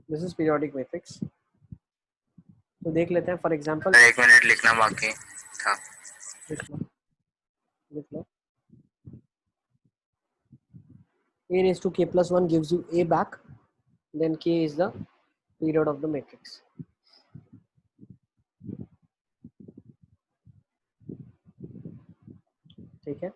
This is periodic matrix. तो देख लेते हैं फॉर एग्जांपल। एक मिनट लिखना बाकी था। लिख लो, लिख लो। a raised to k plus 1 gives you a back, then k is the period of the matrix. ठीक है।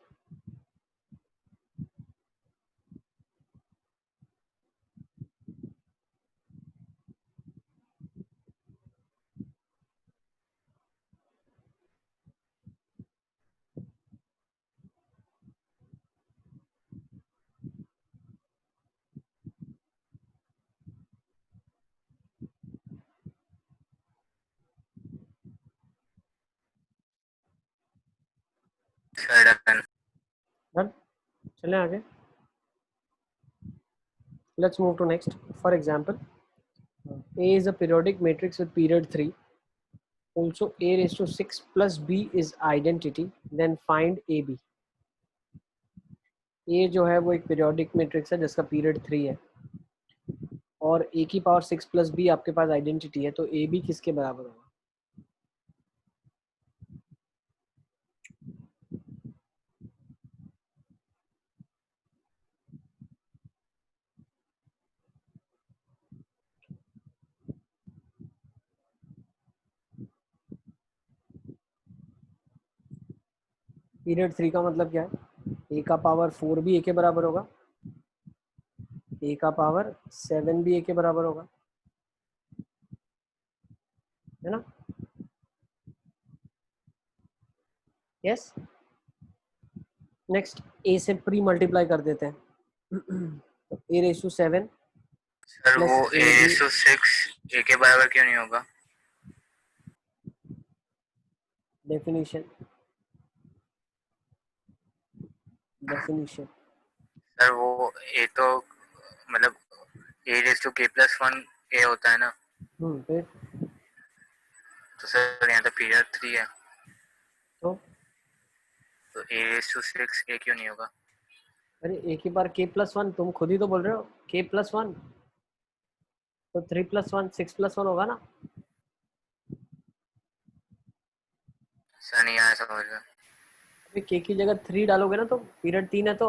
डन, चलें आगे। Let's move to next. For example, A is a periodic matrix with period 3. Also, A raised to 6 plus B is identity. Then find AB. A जो है वो एक periodic matrix है जिसका period 3 है, और A की पावर 6 plus B आपके पास identity है, तो AB किसके बराबर होगा? पीरियड 3 का मतलब क्या है? A का पावर 4 भी A के बराबर होगा, A का पावर 7 भी A के बराबर होगा, है ना? यस। नेक्स्ट, A से प्री मल्टीप्लाई कर देते हैं। तो A raise to 7 sir plus वो ए बी, 6 ए के बराबर क्यों नहीं होगा? डेफिनेशन सर वो ए तो मतलब ए रेस टू के प्लस 1 ए होता है ना, फिर तो सर यहाँ तो पीरियड 3 है, तो ए रेस टू 6 ए क्यों नहीं होगा? अरे एक ही बार k प्लस 1, तुम खुद ही तो बोल रहे हो k प्लस 1, तो 3 प्लस 1 6 प्लस 1 होगा ना? सर नहीं आया समझ में। अभी k की जगह 3 डालोगे ना तो पीरियड 3 है, तो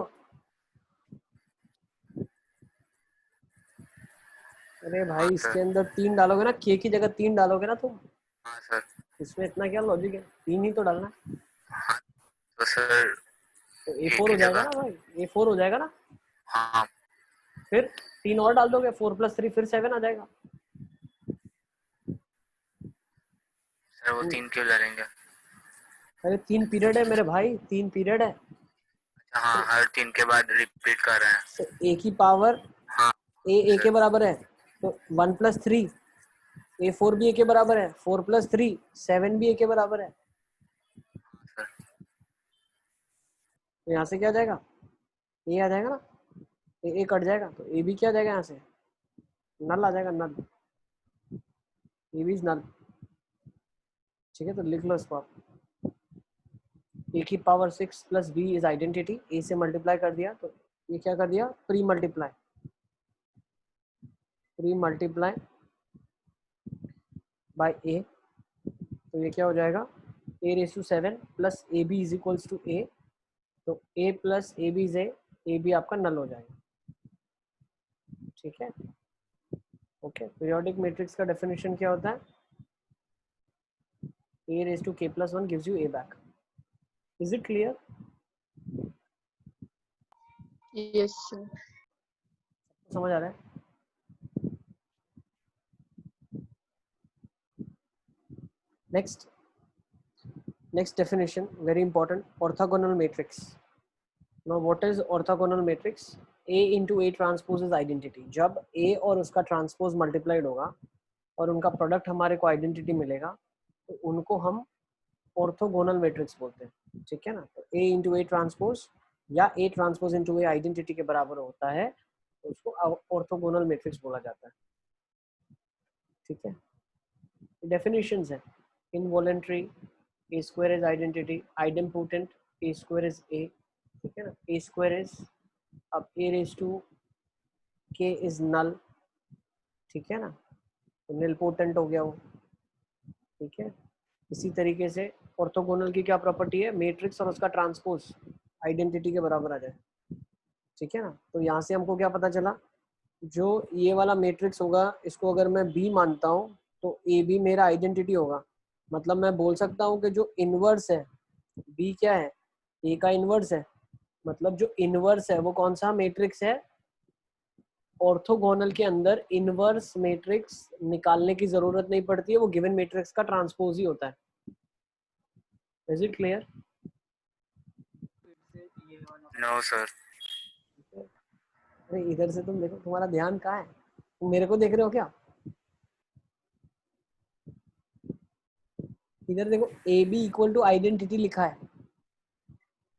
अरे हाँ भाई सर। इसके अंदर 3 डालोगे ना, k की जगह 3 डालोगे ना तुम, हाँ सर। इसमें इतना क्या लॉजिक है? 3 ही तो डालना है। हाँ तो सर तो ए A4 की हो जाएगा जगह। ना भाई, A4 हो जाएगा ना। हाँ फिर 3 और डाल दोगे, 4 प्लस 3 फिर 7 आ जाएगा। सर वो 3 क्यों डालेंगे? अरे 3 पीरियड है मेरे भाई, 3 पीरियड है। हाँ तो, हर 3 के बाद रिपीट कर रहे हैं। तो A की पावर हाँ A के सर। बराबर है, तो 1 प्लस 3 A4 भी A के बराबर है, 4 प्लस 3 7 भी A के बराबर है। सर तो यहाँ से क्या आ जाएगा? A आ जाएगा ना, A कट जाएगा तो A भी क्या आ जाएगा? यहाँ से नल आ जाएगा, नल। A भी नल। ठीक है, तो लिख लो इसको आप। A की power 6 plus B is identity, A से मल्टीप्लाई कर दिया तो ये क्या कर दिया? प्री मल्टीप्लाई बाय A, तो ये क्या हो जाएगा? A raise to 7 plus A B is equals to A, तो A plus A B is A B आपका नल हो जाएगा। ठीक है, ओके। पीरियोडिक मैट्रिक्स का डेफिनेशन क्या होता है? A raised to k plus 1 gives you A back. Is it clear? Yes, sir. समझ आ रहा है? Next definition, very important, orthogonal matrix. Now what is orthogonal matrix? A into A transpose is identity. जब A और उसका transpose multiplied होगा और उनका product हमारे को आइडेंटिटी मिलेगा, तो उनको हम ऑर्थोगोनल मैट्रिक्स बोलते हैं। ठीक है ना? तो A इंटू ए ट्रांसपोज या A transpose into A identity के बराबर होता है, तो उसको ऑर्थोगोनल मैट्रिक्स बोला जाता है। ठीक है, डेफिनेशंस है। Involuntary, A square is identity, idempotent, A square is A। ठीक है ना? A square is, अब A raised to K is null। ठीक है ना, तो निलपोटेंट हो गया वो। ठीक है, इसी तरीके से ऑर्थोगोनल की क्या प्रॉपर्टी है, मैट्रिक्स और उसका ट्रांसपोज आइडेंटिटी के बराबर आ जाए। ठीक है ना, तो यहाँ से हमको क्या पता चला, जो ये वाला मैट्रिक्स होगा इसको अगर मैं बी मानता हूँ तो ए बी मेरा आइडेंटिटी होगा। मतलब मैं बोल सकता हूँ कि जो इनवर्स है बी क्या है, ए का इनवर्स है। मतलब जो इनवर्स है वो कौन सा मैट्रिक्स है, ऑर्थोगोनल के अंदर इनवर्स मैट्रिक्स निकालने की जरूरत नहीं पड़ती है, वो गिवन मैट्रिक्स का ट्रांसपोज ही होता है। Is it clear? No sir. अरे इधर से तुम देखो, तुम्हारा ध्यान कहाँ है, तुम मेरे को देख रहे हो क्या? इधर देखो, A B equal to identity लिखा है,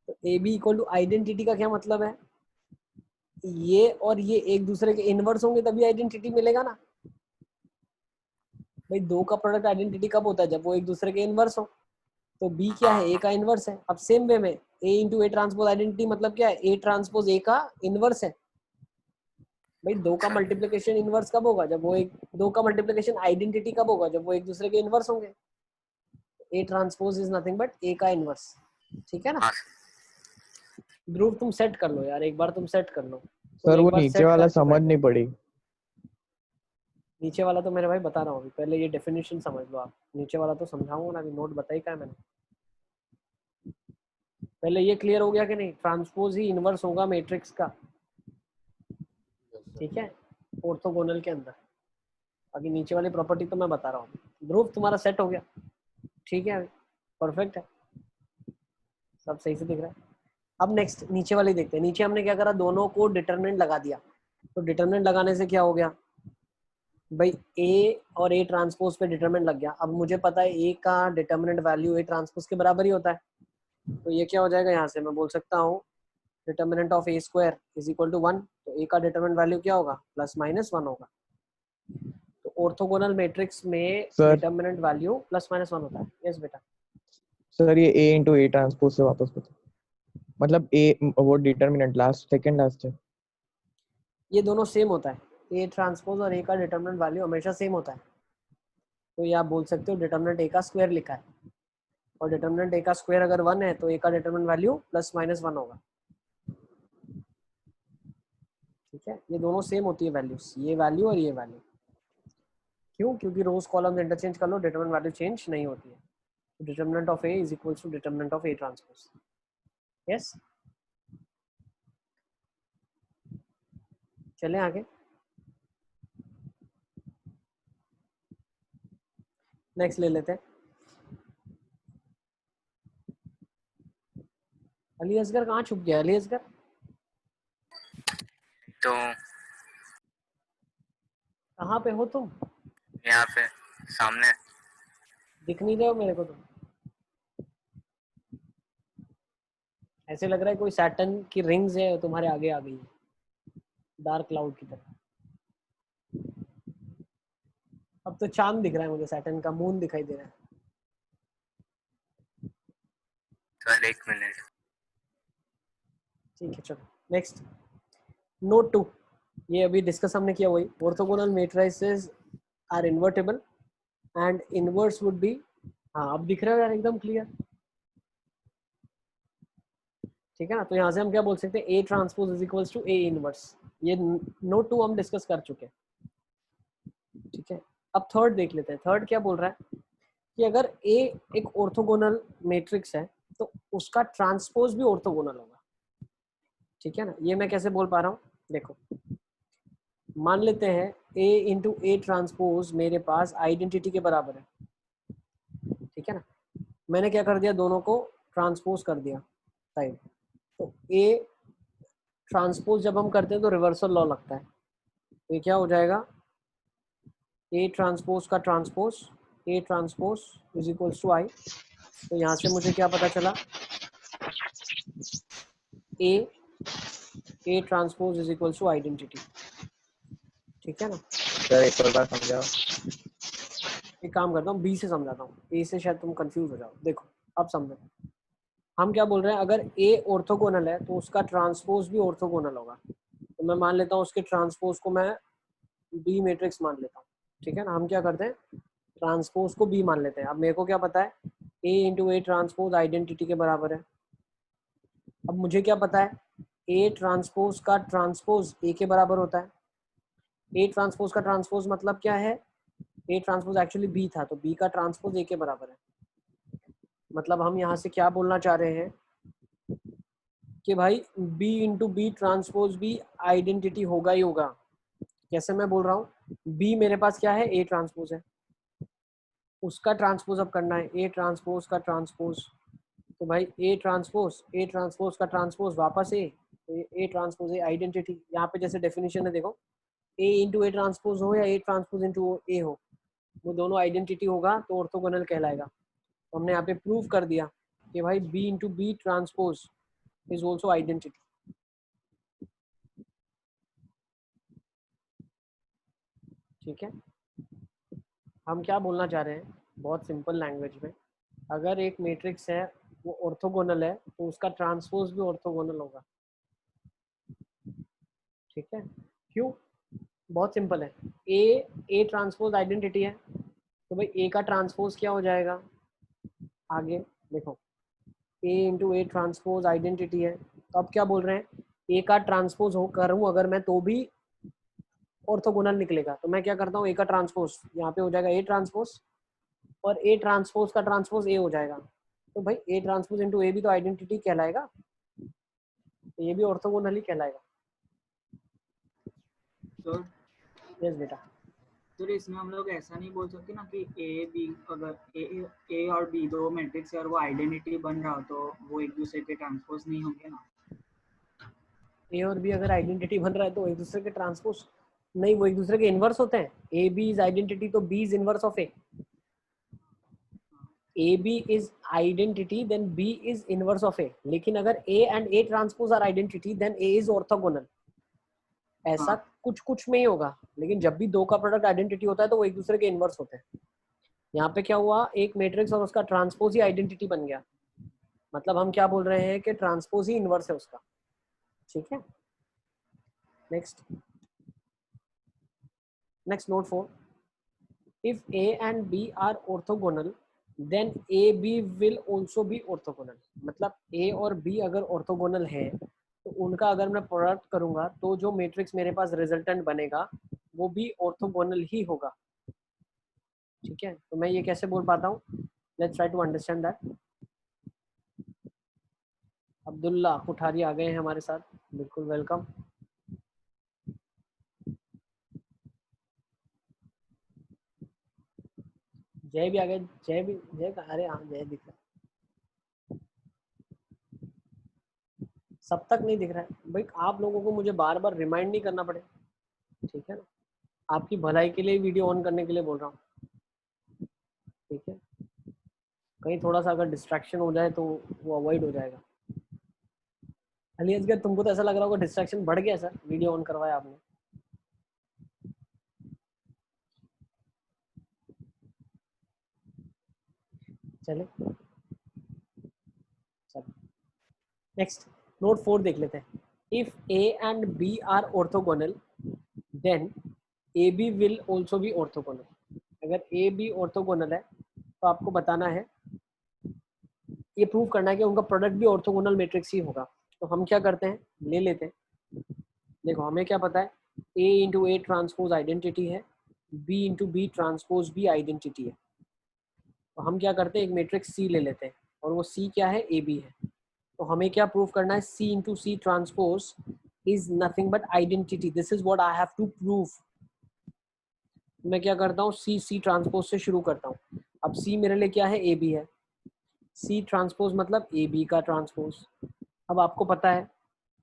तो A B equal to identity का क्या मतलब है, ये और ये एक दूसरे के इनवर्स होंगे तभी आइडेंटिटी मिलेगा ना। भाई दो का प्रोडक्ट आइडेंटिटी कब होता है, जब वो एक दूसरे के इनवर्स हो। तो बी क्या है, ए का इनवर्स है। अब सेम वे में ए इंटू ए ट्रांसपोज आइडेंटिटी मतलब क्या है, ए ट्रांसपोज ए का इनवर्स है। भाई दो का मल्टीप्लिकेशन इनवर्स कब होगा, जब वो एक, दो का मल्टीप्लिकेशन आइडेंटिटी कब होगा, जब वो एक दूसरे के इनवर्स होंगे। A transpose is nothing but A का इनवर्स। ठीक है ना, ध्रुव तुम सेट कर लो यार, एक बार तुम सेट कर लो। सर एक वो बार नीचे set वाला करके समझ बैठो। नहीं पड़ी। नीचे वाला तो मेरे भाई बता रहा हूँ अभी, पहले ये डेफिनेशन समझ लो आप, नीचे वाला तो समझाऊंगा ना, अभी नोट बताई क्या है मैंने। पहले ये क्लियर हो गया कि नहीं, ट्रांसपोज ही इनवर्स होगा मैट्रिक्स का। ठीक है, ऑर्थोगोनल के अंदर। बाकी नीचे वाली प्रॉपर्टी तो मैं बता रहा हूँ। ध्रुव तुम्हारा सेट हो गया, ठीक है, परफेक्ट है, सब सही से दिख रहा है। अब नेक्स्ट नीचे वाली देखते हैं। नीचे हमने क्या करा, दोनों को डिटरमिनेंट लगा दिया। तो डिटरमिनेंट लगाने से क्या हो गया भाई, ए और ए ट्रांसपोज पे डिटरमिनेंट लग गया। अब मुझे पता है ए का डिटरमिनेंट वैल्यू ए ट्रांसपोज के बराबर ही होता है। तो ये क्या हो जाएगा, यहाँ से मैं बोल सकता हूँ determinant of A square is equal to 1। तो ए का डिटरमिनेंट वैल्यू क्या होगा, +-1 होगा। तो ऑर्थोगोनल मैट्रिक्स में सर डिटरमिनेंट वैल्यू +-1 होता है। यस बेटा। सर ये ए इंटू ए ट्रांसपोज से वापस बता, मतलब ए वो डिटरमिनेंट लास्ट सेकंड लास्ट है। ये दोनों सेम होता है, ए ट्रांसपोज और ए का डिटरमिनेंट वैल्यू हमेशा सेम होता है। तो ये आप बोल सकते हो डिटरमिनेंट ए का स्क्वायर लिखा है, और डिटरमिनेंट ए का स्क्वायर अगर 1 है तो ए का डिटरमिनेंट वैल्यू +-1 होगा। ठीक है, ये दोनों सेम होती है वैल्यूज, ये वैल्यू और ये वैल्यू। क्यों, क्योंकि रोज कॉलम इंटरचेंज कर लो, डिटरमिनेंट वैल्यू चेंज नहीं होती है। Determinant of A is equal to determinant of A transpose. Yes, चलें आगे। नेक्स्ट ले लेते हैं। अली असगर कहाँ छुप गया, अली असगर तो कहाँ पे हो तुम, यहाँ पे सामने। दिख नहीं रहे हो मेरे को तुम। ऐसे लग रहा है कोई सैटर्न की रिंग्स है तुम्हारे आगे आ गई है, डार्क क्लाउड की तरह। अब तो चांद दिख रहा है मुझे, सैटर्न का मून दिखाई दे रहा है। सर एक मिनट। ठीक है चलो नेक्स्ट। नोट 2, ये अभी डिस्कस हमने किया वही, orthogonal matrices are invertible and inverse would be, हाँ अब दिख रहा है यार एकदम क्लियर। ठीक है ना, तो यहाँ से हम क्या बोल सकते हैं, A transpose is equals to A inverse. ये नोट 2 हम डिस्कस कर चुके हैं। ठीक है, अब थर्ड देख लेते हैं। थर्ड क्या बोल रहा है कि अगर ए एक ऑर्थोगोनल मैट्रिक्स है तो उसका ट्रांसपोज भी ऑर्थोगोनल होगा। ठीक है ना, ये मैं कैसे बोल पा रहा हूँ, देखो मान लेते हैं ए इंटू ए ट्रांसपोज मेरे पास आइडेंटिटी के बराबर है। ठीक है ना, मैंने क्या कर दिया, दोनों को ट्रांसपोज कर दिया साइड। तो ए ट्रांसपोज जब हम करते हैं तो रिवर्सल लॉ लगता है। तो ये क्या हो जाएगा, ए ट्रांसपोज का transpose, A transpose is equals to I. तो यहाँ से मुझे क्या पता चला, A transpose is equals to identity. ठीक है ना, सर एक और बार समझाओ। एक काम करता हूँ, बी से समझाता हूँ, ए से शायद तुम कंफ्यूज हो जाओ। देखो अब समझो, हम क्या बोल रहे हैं, अगर ए ऑर्थोगोनल है तो उसका ट्रांसपोज भी ऑर्थोगोनल होगा। तो मैं मान लेता हूँ उसके ट्रांसपोज को मैं बी मैट्रिक्स मान लेता हूँ, ठीक है ना। हम क्या करते हैं, ट्रांसपोज को बी मान लेते हैं। अब मेरे को क्या पता है, ए इंटू ए ट्रांसपोज आइडेंटिटी के बराबर है। अब मुझे क्या पता है, ए ट्रांसपोज का ट्रांसपोज ए के बराबर होता है। ए ट्रांसपोज का ट्रांसपोज मतलब क्या है, ए ट्रांसपोज एक्चुअली बी था, तो बी का ट्रांसपोज ए के बराबर है। मतलब हम यहाँ से क्या बोलना चाह रहे हैं कि भाई B into B transpose B identity होगा ही होगा। कैसे मैं बोल रहा हूँ, बी मेरे पास क्या है, ए ट्रांसपोज है, उसका ट्रांसपोज अब करना है, ए ट्रांसपोज का ट्रांसपोज। तो भाई ए ट्रांसपोज का ट्रांसपोज वापस ए ट्रांसपोज ए आइडेंटिटी। यहाँ पे जैसे डेफिनेशन है देखो, ए इंटू ए ट्रांसपोज हो या ए ट्रांसपोज इंटू ए हो, वो दोनों आइडेंटिटी होगा तो ऑर्थोगोनल कहलाएगा। तो हमने यहाँ पे प्रूव कर दिया कि भाई B into B transpose is also identity. ठीक है, हम क्या बोलना चाह रहे हैं बहुत सिंपल लैंग्वेज में, अगर एक मैट्रिक्स है वो ऑर्थोगोनल है तो उसका ट्रांसपोज भी ऑर्थोगोनल होगा। ठीक है, क्यों, बहुत सिंपल है, ए ट्रांसपोज आइडेंटिटी है, तो भाई ए का ट्रांसपोज क्या हो जाएगा, आगे देखो, ए इंटू ए ट्रांसपोज आइडेंटिटी है, तो अब क्या बोल रहे हैं, ए का ट्रांसपोज हो करूँ अगर मैं तो भी ऑर्थोगोनल निकलेगा। तो मैं क्या करता हूँ, ए का ट्रांसपोज यहाँ पे हो जाएगा ए ट्रांसपोज, और ए ट्रांसपोज का ट्रांसपोज ए हो जाएगा। तो भाई ए ट्रांसपोज इंटू ए भी तो आइडेंटिटी कहलाएगा, तो ये भी ऑर्थोगोनल ही कहलाएगा। तो यस बेटा। तो इसमें हम लोग ऐसा नहीं बोल सकते ना कि ए बी, अगर ए और बी दो मैट्रिक्स है और वो आइडेंटिटी बन रहा हो तो वो एक दूसरे के ट्रांसपोज नहीं होंगे ना। ए और बी अगर आइडेंटिटी बन रहा है तो एक दूसरे के ट्रांसपोज नहीं, वो एक दूसरे के इनवर्स होते हैं। ए बी इज आइडेंटिटी तो B is inverse of A B is identity then B is inverse of A. लेकिन अगर A and A transpose are identity then A is orthogonal. ऐसा हाँ। कुछ कुछ में ही होगा, लेकिन जब भी दो का प्रोडक्ट आइडेंटिटी होता है तो वो एक दूसरे के इनवर्स होते हैं। यहाँ पे क्या हुआ, एक मैट्रिक्स और उसका ट्रांसपोज ही आइडेंटिटी बन गया, मतलब हम क्या बोल रहे हैं कि ट्रांसपोज ही इनवर्स है उसका। ठीक है, next note 4, if a and b are orthogonal then a b will also be orthogonal। मतलब a और b अगर ऑर्थोगोनल है तो उनका अगर मैं प्रोडक्ट करूंगा तो जो मैट्रिक्स मेरे पास रिजल्टेंट बनेगा वो भी ऑर्थोगोनल ही होगा। ठीक है, तो मैं ये कैसे बोल पाता हूँ, let's try to understand that. Abdullah Kuthari आ गए हैं हमारे साथ, बिल्कुल वेलकम। जय भी आ गए, जय का, अरे हाँ जय दिख रहा है, सब तक नहीं दिख रहा है भाई। आप लोगों को मुझे बार बार रिमाइंड नहीं करना पड़े, ठीक है ना, आपकी भलाई के लिए वीडियो ऑन करने के लिए बोल रहा हूँ। ठीक है, कहीं थोड़ा सा अगर डिस्ट्रैक्शन हो जाए तो वो अवॉइड हो जाएगा। अली असगर तुमको तो ऐसा लग रहा होगा डिस्ट्रैक्शन बढ़ गया सर, वीडियो ऑन करवाया आपने। चले नेक्स्ट नोट 4 देख लेते हैं। If A and B are orthogonal then A B will also be orthogonal. अगर ए बी ऑर्थोगोनल है तो आपको बताना है, ये प्रूव करना है कि उनका प्रोडक्ट भी ऑर्थोगोनल मैट्रिक्स ही होगा। तो हम क्या करते हैं, ले लेते हैं, देखो हमें क्या पता है, ए इंटू ए ट्रांसपोज आइडेंटिटी है, बी इंटू बी ट्रांसपोज भी आइडेंटिटी है। तो हम क्या करते हैं, एक मैट्रिक्स सी ले लेते हैं और वो सी क्या है, ए बी है। तो हमें क्या प्रूव करना है, C into C transpose is nothing but identity. This is what I have to prove. मैं क्या करता हूँ, सी ट्रांसपोज से शुरू करता हूँ। अब सी मेरे लिए क्या है, ए बी है, सी ट्रांसपोज मतलब ए बी का ट्रांसपोज। अब आपको पता है,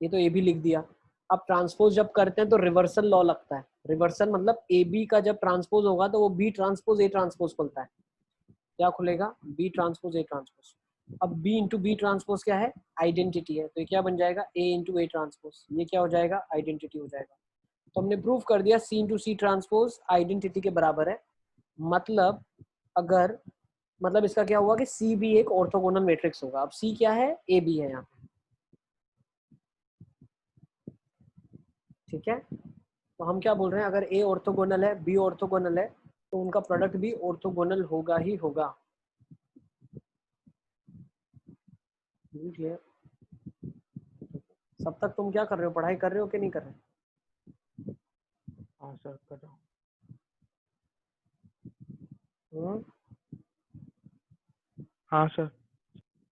ये तो ए बी लिख दिया। अब ट्रांसपोज जब करते हैं तो रिवर्सल लॉ लगता है। रिवर्सल मतलब ए बी का जब ट्रांसपोज होगा तो वो बी ट्रांसपोज ए ट्रांसपोज खुलता है। क्या खुलेगा, बी ट्रांसपोज ए ट्रांसपोज। अब बी इंटू बी ट्रांसपोज क्या है, आइडेंटिटी है, तो ये क्या बन जाएगा, ए इंटू ए ट्रांसपोज। ये क्या हो जाएगा, आइडेंटिटी हो जाएगा। तो हमने प्रूव कर दिया सी इंटू सी ट्रांसपोज आइडेंटिटी के बराबर है। मतलब अगर, मतलब इसका क्या हुआ कि सी भी एक ऑर्थोगोनल मैट्रिक्स होगा। अब सी क्या है, ए बी है यहाँ पे। ठीक है, तो हम क्या बोल रहे हैं, अगर ए ऑर्थोगोनल है, बी ऑर्थोगोनल है, तो उनका प्रोडक्ट भी ऑर्थोगोनल होगा ही होगा। क्लियर? सब तक तुम क्या कर रहे हो, पढ़ाई कर रहे हो कि नहीं कर रहे? हाँ सर कर रहा हूँ। हाँ सर।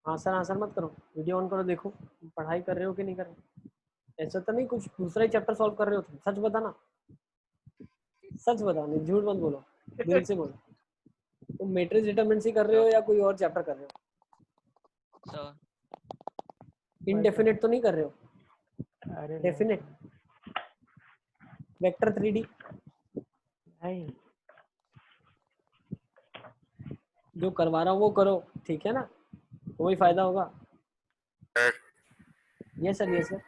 आंसर मत करो, वीडियो ऑन करो, देखो पढ़ाई कर रहे हो कि नहीं कर रहे। ऐसा तो नहीं कुछ दूसरा ही चैप्टर सॉल्व कर रहे हो तुम, सच बताना, सच बताओ, नहीं झूठ मत बोलो, दिल से बोलो। तुम मैट्रिक्स डिटरमिनेंसी कर रहे हो या कोई और चैप्टर कर रहे हो? इनडेफिनेट तो नहीं कर रहे हो? अरे डेफिनेट, वेक्टर 3D नहीं। जो करवा रहा हूँ वो करो, ठीक है ना, वही फायदा होगा। सर ये सर, ये सर।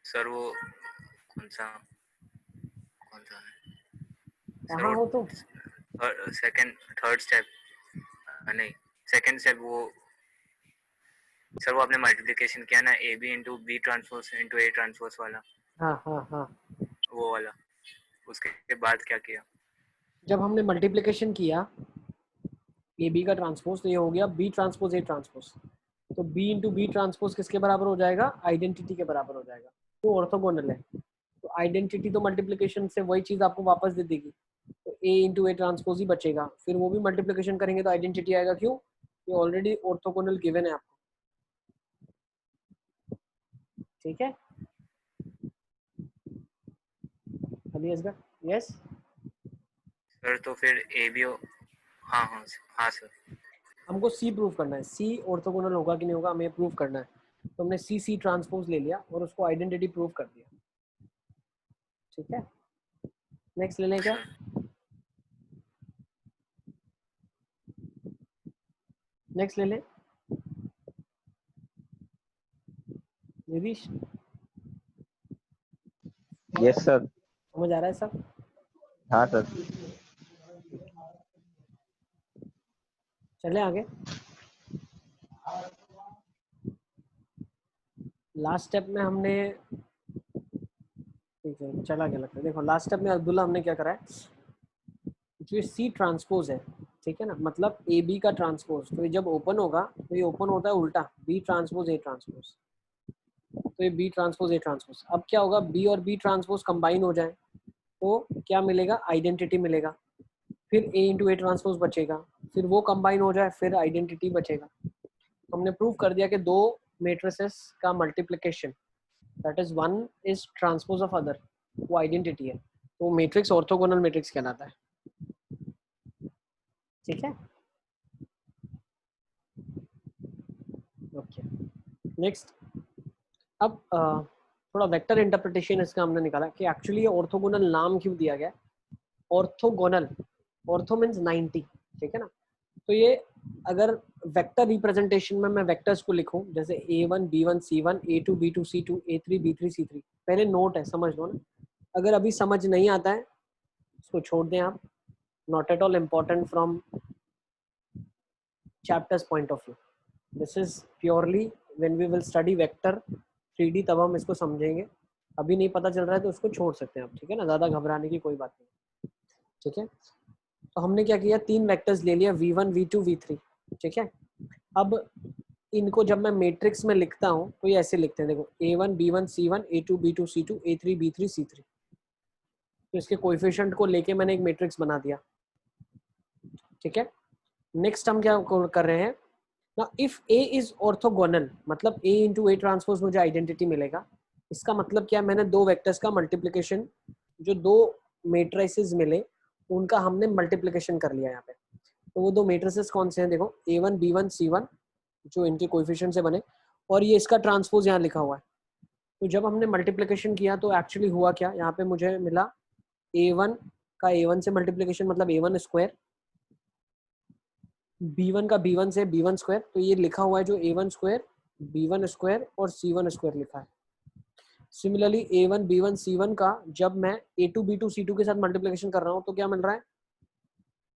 सर वो कौन सा है कहाँ हो तुम? सेकंड थर्ड स्टेप नहीं, सेकंड स्टेप वो सर वो आपने मल्टीप्लिकेशन किया ना, A B into B transpose into A transpose वाला, हाँ हाँ हाँ, वो वाला, उसके बाद क्या किया? जब हमने मल्टीप्लिकेशन किया ए बी का ट्रांसपोज, तो ये हो गया बी ट्रांसपोज ए ट्रांसपोज। तो बी इंटू बी ट्रांसपोज किसके बराबर हो जाएगा? आइडेंटिटी के बराबर हो जाएगा, वो ऑर्थोगोनल है। तो आइडेंटिटी तो मल्टीप्लिकेशन से वही चीज आपको वापस दे देगी, तो ए इंटू ए ट्रांसपोज ही बचेगा, फिर वो भी मल्टीप्लिकेशन करेंगे तो आइडेंटिटी आएगा। क्यों? ये ऑलरेडी ऑर्थोगोनल गिवन है आपको, ठीक है। अभी असगर, यस सर तो फिर ए बी हाँ हाँ हाँ सर। हमको सी प्रूव करना है, सी ऑर्थोगोनल होगा कि नहीं होगा हमें प्रूव करना है। तो हमने सी सी ट्रांसपोज ले लिया और उसको आइडेंटिटी प्रूव कर दिया, ठीक है। नेक्स्ट ले लें क्या? नेक्स्ट ले लें निधीश, यस सर। समझ आ रहा है सब? हाँ सर। चले आगे। लास्ट स्टेप में हमने, ठीक है चला गया लगता है, देखो लास्ट स्टेप में अब्दुल्ला हमने क्या करा है, जो सी ट्रांसपोज है, ठीक है ना, मतलब ए बी का ट्रांसपोज, तो ये जब ओपन होगा तो ये ओपन होता है उल्टा, बी ट्रांसपोज ए ट्रांसपोज, तो ये बी ट्रांसपोज ए ट्रांसपोज। अब क्या होगा, बी और बी ट्रांसपोज कंबाइन हो जाए तो क्या मिलेगा? आइडेंटिटी मिलेगा। फिर ए इंटू ए ट्रांसपोज बचेगा, फिर वो कंबाइन हो जाए, फिर आइडेंटिटी बचेगा। हमने प्रूव कर दिया कि दो मेट्रिसेस का multiplication, that is one is transpose of other, वो आइडेंटिटी है, तो मैट्रिक्स ऑर्थोगोनल मैट्रिक्स कहलाता है, ठीक है। ओके नेक्स्ट, अब थोड़ा वेक्टर इंटरप्रिटेशन इसका हमने निकाला कि एक्चुअली ये ऑर्थोगोनल नाम क्यों दिया गया। ऑर्थोगोनल, ऑर्थो मीन्स 90, ठीक है ना। तो ये अगर वेक्टर रिप्रेजेंटेशन में मैं वेक्टर्स को लिखूं, जैसे a1 b1 c1 a2 b2 c2 a3 b3 c3, पहले नोट है समझ लो ना, अगर अभी समझ नहीं आता है इसको छोड़ दें आप, not at all important from chapters point of view, this is purely when we will study vector 3D तब हम इसको समझेंगे, अभी नहीं पता चल रहा है तो उसको छोड़ सकते हैं आप, ठीक है ना, ज़्यादा घबराने की कोई बात नहीं, ठीक है। तो हमने क्या किया, तीन वेक्टर्स ले लिया v1 v2 v3, ठीक है। अब इनको जब मैं मैट्रिक्स में लिखता हूँ तो ये ऐसे लिखते हैं, देखो a1 b1 c1 a2 b2 c2 a3 b3 c3, तो इसके कोएफिशिएंट को लेके मैंने एक मैट्रिक्स बना दिया, ठीक है। नेक्स्ट हम क्या कर रहे हैं ना, इफ a इज ऑर्थोगोनल, मतलब a इंटू ए ट्रांसपोज मुझे आइडेंटिटी मिलेगा, इसका मतलब क्या है, मैंने दो वेक्टर्स का मल्टीप्लिकेशन, जो दो मैट्रिसेस मिले उनका हमने मल्टीप्लिकेशन कर लिया यहाँ पे। तो वो दो मैट्रिसेस कौन से हैं, देखो a1 b1 c1 जो इनके कोएफिशिएंट से बने, और ये इसका ट्रांसपोज यहाँ लिखा हुआ है। तो जब हमने मल्टीप्लिकेशन किया तो एक्चुअली हुआ क्या, यहाँ पे मुझे मिला a1 का a1 से मल्टीप्लिकेशन मतलब a1 स्क्वायर, b1 का b1 से b1 स्क्वायर, तो ये लिखा हुआ है जो a1 स्क्वायर b1 स्क्वायर और c1 स्क्वायर लिखा है। सिमिलरली a1 b1 c1 का जब मैं a2 b2 c2 के साथ मल्टीप्लिकेशन कर रहा हूँ तो क्या मिल रहा है,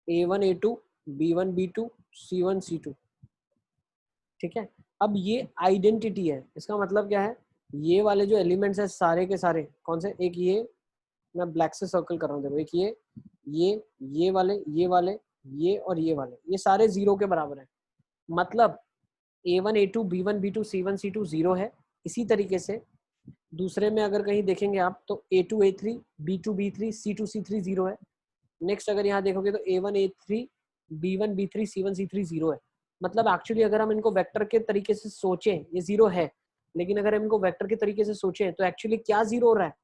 a1 a2 b1 b2 c1 c2, ठीक है। अब ये आइडेंटिटी है, इसका मतलब क्या है, ये वाले जो एलिमेंट्स है सारे के सारे कौन से, एक ये मैं ब्लैक से सर्कल कर रहा हूँ, देखो एक ये वाले, ये वाले, ये और ये वाले, ये सारे 0 के बराबर है। मतलब A1 A2 B1 B2 C1 C2 0 है। इसी तरीके से दूसरे में अगर कहीं देखेंगे आप तो A2 A3 B2 B3 C2 C3 0 है। नेक्स्ट अगर यहाँ देखोगे तो A1 A3 B1 B3 C1 C3 0 है। मतलब एक्चुअली अगर हम इनको वेक्टर के तरीके से सोचें, ये 0 है, लेकिन अगर हम इनको वेक्टर के तरीके से सोचें तो एक्चुअली क्या 0 हो रहा है?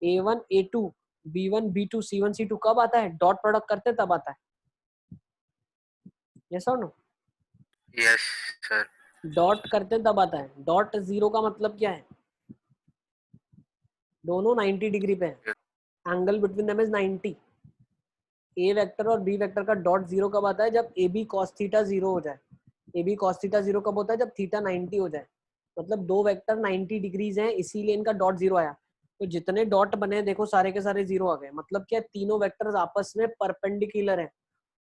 A1 A2 B1 B2 C1 C2 कब आता है? डॉट प्रोडक्ट करते हैं तब आता है। यस और नो? Yes sir. डॉट करते हैं तब आता है। डॉट 0 का मतलब क्या है? दोनों 90 डिग्री पे है, angle between them is 90। A vector और बी वेक्टर का डॉट 0 कब आता है? जब ए बी कॉस थीटा 0 हो जाए। ए बी कॉस थीटा 0 कब होता है? जब थीटा 90 हो जाए। मतलब दो वेक्टर 90 डिग्रीज हैं, इसीलिए इनका डॉट 0 आया। तो जितने डॉट बने देखो सारे के सारे 0 आ गए। मतलब क्या, तीनों वेक्टर्स आपस में परपेंडिकुलर है।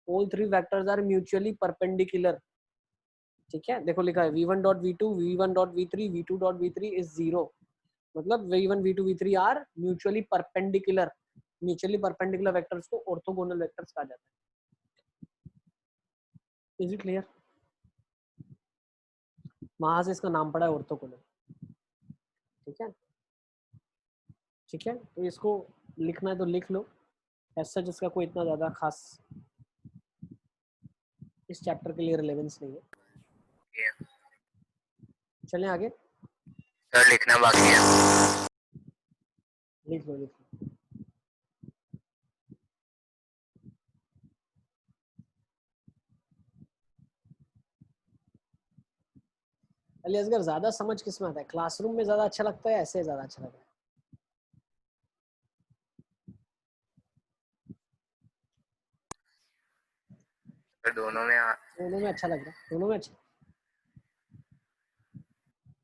All three vectors are mutually perpendicular. ठीक है, देखो लिखा है v1 dot v2 v1 dot v3 v2 dot v3 is 0। मतलब v1 v2 v3 are mutually perpendicular. Mutually perpendicular vectors को ऑर्थोगोनल वेक्टर्स कहा जाता है। Is it clear? वहां से इसका नाम पड़ा है ऑर्थोगोनल। ठीक है, ठीक है, तो इसको लिखना है तो लिख लो। ऐसा जिसका कोई इतना ज्यादा खास इस चैप्टर के लिए रिलेवेंस नहीं है। चलें आगे। सर लिखना बाकी है। लिख लो, लिख लो। अली असगर, ज्यादा समझ किस में आता है? क्लासरूम में ज्यादा अच्छा लगता है, ऐसे ज्यादा अच्छा लगता है? सर दोनों में दोनों में अच्छा लग रहा है, दोनों में अच्छा।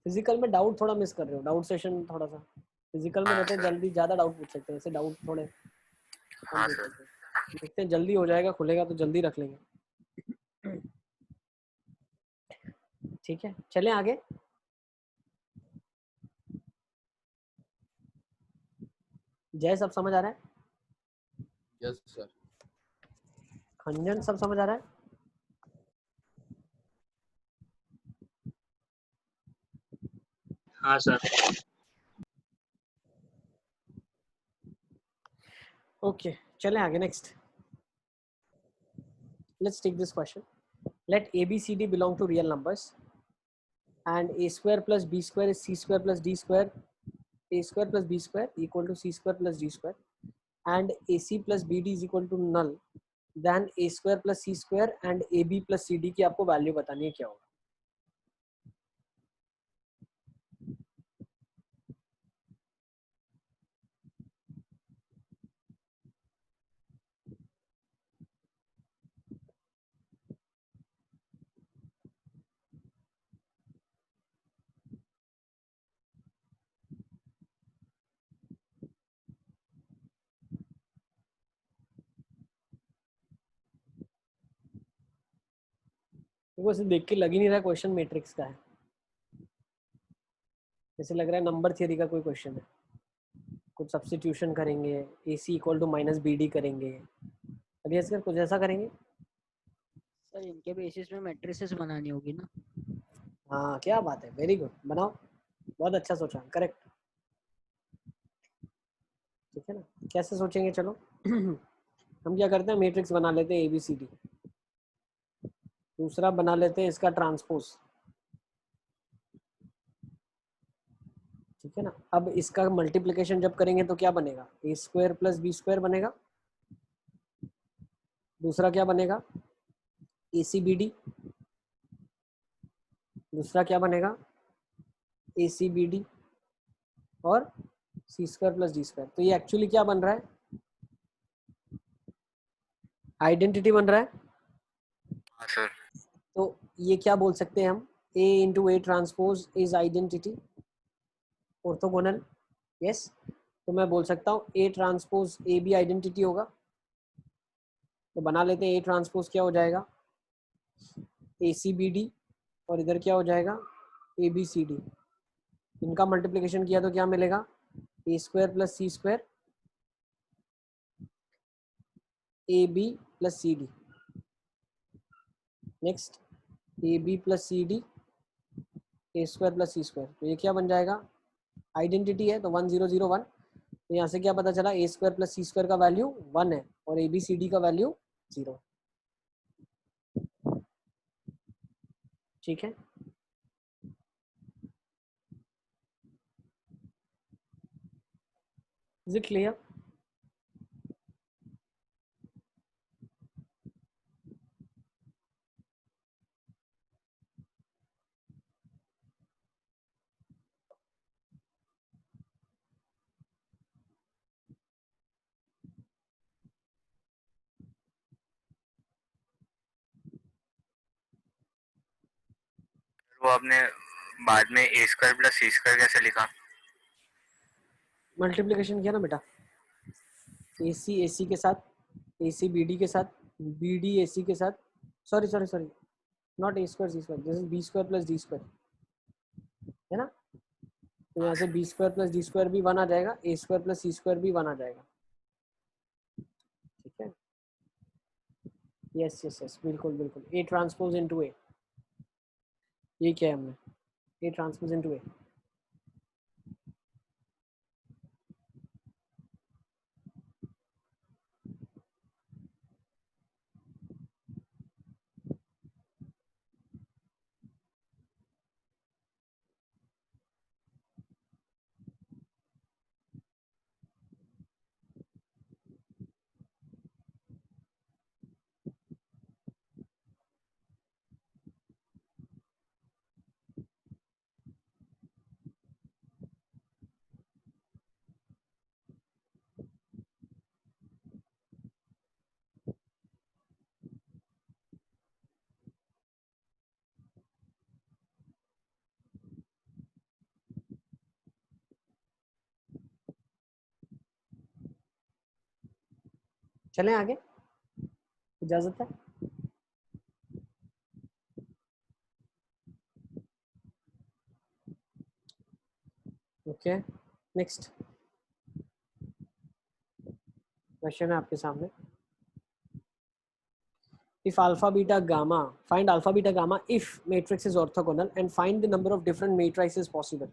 फिजिकल में डाउट थोड़ा मिस कर रहे हो, डाउट सेशन थोड़ा सा। फिजिकल में हाँ रहते हैं, सर। जल्दी ज्यादा डाउट पूछ सकते हैं, ऐसे डाउट थोड़े कम हाँ पूछ सर। सकते हैं। देखते हैं जल्दी हो जाएगा, खुलेगा तो जल्दी रख लेंगे। ठीक है, चलें आगे। जय, सब समझ आ रहा है? Yes sir. खंजन, सब समझ आ रहा है? हाँ सर। ओके, चलें आगे। Next, let's take this question. Let a b c d belong to real numbers and a square plus b square is c square plus d square, a square plus b square equal to c square plus d square, and ac plus bd is equal to null, then a square plus c square and ab plus cd की आपको value बतानी है क्या होगा। तो वैसे देख के लग ही नहीं रहा क्वेश्चन मैट्रिक्स का है, जैसे लग रहा है नंबर थियरी का कोई क्वेश्चन है। कुछ सब्स्टिट्यूशन करेंगे, A C equal to minus B D करेंगे, अभी असर कुछ ऐसा करेंगे। सर इनके बेसिस में मैट्रिसेस बनानी होगी ना? हाँ, क्या बात है, वेरी गुड, बनाओ, बहुत अच्छा सोचा, करेक्ट। ठीक है ना, कैसे सोचेंगे? चलो हम क्या करते हैं, मैट्रिक्स बना लेते हैं ए बी सी डी, दूसरा बना लेते हैं इसका ट्रांसपोज। ठीक है ना, अब इसका मल्टीप्लिकेशन जब करेंगे तो क्या बनेगा? ए स्क्वायर प्लस बी स्क्वायर बनेगा। दूसरा क्या बनेगा? ए सी बी डी। दूसरा क्या बनेगा? ए सी बी डी और सी स्क्वायर प्लस डी स्क्वायर। तो ये एक्चुअली क्या बन रहा है? आइडेंटिटी बन रहा है। हाँ सर। तो ये क्या बोल सकते हैं हम? A into A transpose is identity orthogonal. Yes, तो मैं बोल सकता हूँ ए ट्रांसपोज ए भी आइडेंटिटी होगा। तो बना लेते हैं, ए ट्रांसपोज क्या हो जाएगा? ए सी बी डी, और इधर क्या हो जाएगा? A B C D. इनका मल्टीप्लिकेशन किया तो क्या मिलेगा? A square plus C square A B plus C D, next A B plus C D A square plus C square, तो ये क्या बन जाएगा, आइडेंटिटी है तो 1 0 0 1, तो यहाँ से क्या पता चला ए स्क्वायर प्लस सी स्क्वायर का वैल्यू 1 है और ए बी सी डी का वैल्यू 0। ठीक है, इज इट क्लियर? वो आपने बाद में ए स्क्वायर प्लस सी स्क्वायर कैसे लिखा? मल्टीप्लिकेशन किया ना बेटा, ए सी के साथ, ए सी बी डी के साथ, बी डी ए सी के साथ, sorry sorry sorry, not A square C square, this is B square plus D square, है ना, तो यहाँ से B square plus D square भी 1 आ जाएगा, A square plus C square भी 1 आ जाएगा। ठीक है, यस यस यस, बिल्कुल बिल्कुल, ए ट्रांसपोज इनटू ए, ये क्या है हमने, ए ट्रांसपोज इनटू ए। चलें आगे, इजाजत है? ओके, नेक्स्ट क्वेश्चन है आपके सामने, if alpha beta gamma, find alpha beta gamma if matrix is orthogonal and find the number of different matrices possible.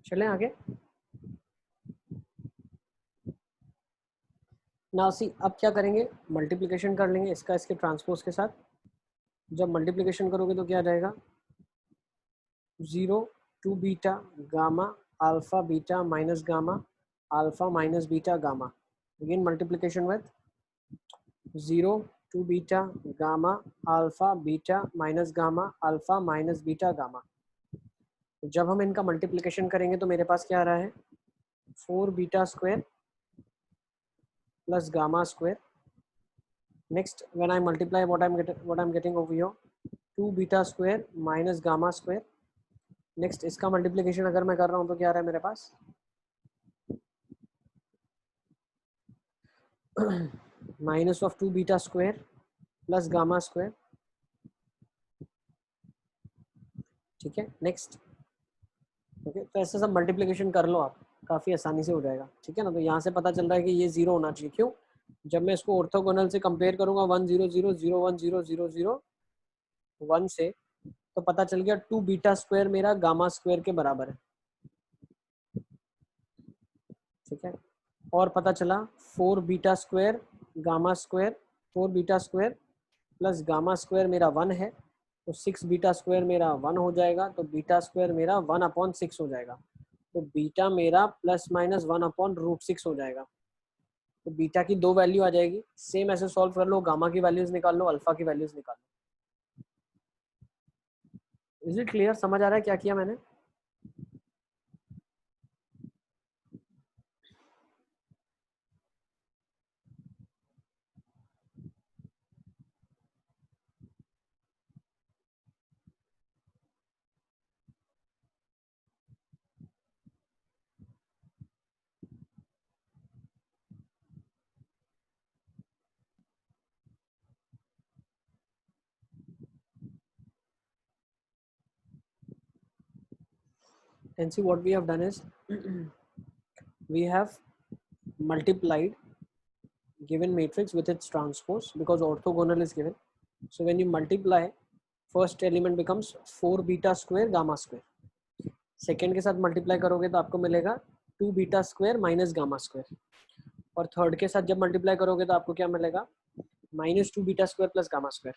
चलें आगे, नाउ सी, अब क्या करेंगे, मल्टीप्लिकेशन कर लेंगे इसका इसके ट्रांसपोज के साथ। जब मल्टीप्लिकेशन करोगे तो क्या आ जाएगा, 0 2 beta gamma alpha beta minus gamma alpha minus beta gamma, again multiplication with 0 2 beta gamma alpha beta minus gamma alpha minus beta gamma. जब हम इनका मल्टीप्लिकेशन करेंगे तो मेरे पास क्या आ रहा है, 4 beta square plus gamma square. Next, when I multiply what I'm getting over here, 2 beta square minus gamma square. Next, इसका multiplication अगर मैं कर रहा हूँ तो क्या आ रहा है मेरे पास, minus of 2 beta square plus gamma square. ठीक है, नेक्स्ट, ओके, तो ऐसे सब मल्टीप्लिकेशन कर लो आप, काफ़ी आसानी से हो जाएगा। ठीक है ना, तो यहाँ से पता चल रहा है कि ये 0 होना चाहिए, क्यों, जब मैं इसको ऑर्थोगोनल से कंपेयर करूंगा 1 0 0 0 1 0 0 0 1 से, तो पता चल गया 2 बीटा स्क्वायर मेरा गामा स्क्वायर के बराबर है, ठीक है। और पता चला 4 beta square gamma square, 4 beta square plus gamma square मेरा 1 है, तो 6 बीटा स्क्वायर मेरा 1 हो जाएगा, तो बीटा स्क्वायर मेरा 1/6 हो जाएगा, तो बीटा मेरा प्लस माइनस 1/√6 हो जाएगा। तो बीटा की 2 वैल्यू आ जाएगी। सेम ऐसे सॉल्व कर लो, गामा की वैल्यूज निकाल लो, अल्फा की वैल्यूज निकाल लो। Is it clear? समझ आ रहा है क्या किया मैंने? And see what we have done is we have multiplied given matrix with its transpose because orthogonal is given. So when you multiply, first element becomes 4 beta square gamma square. Second के साथ multiply करोगे तो आपको मिलेगा 2 beta square minus gamma square, और third के साथ जब मल्टीप्लाई करोगे तो आपको क्या मिलेगा? -2 beta square plus gamma square.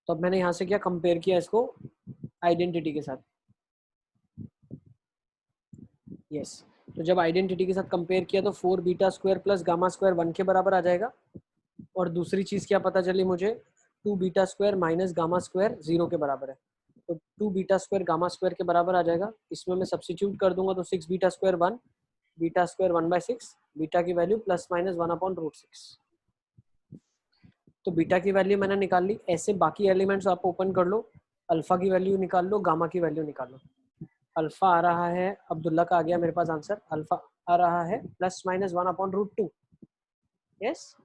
तो अब मैंने यहाँ से क्या कंपेयर किया इसको आइडेंटिटी के साथ। यस, तो जब आइडेंटिटी के साथ कंपेयर किया तो 4 beta square plus gamma square 1 के बराबर आ जाएगा, और दूसरी चीज़ क्या पता चली मुझे? 2 beta square minus gamma square 0 के बराबर है, तो 2 बीटा स्क्वायर गामा स्क्वायर के बराबर आ जाएगा। इसमें मैं सब्स्टिट्यूट कर दूंगा तो 6 beta square 1, beta square 1/6, beta की वैल्यू प्लस माइनस 1/√6। तो बीटा की वैल्यू मैंने निकाल ली। ऐसे बाकी एलिमेंट्स आप ओपन कर लो, अल्फा की वैल्यू निकाल लो, गामा की वैल्यू निकाल लो। अल्फा आ रहा है, अब्दुल्ला का आ गया मेरे पास आंसर, अल्फा आ रहा है प्लस माइनस 1/√2। यस,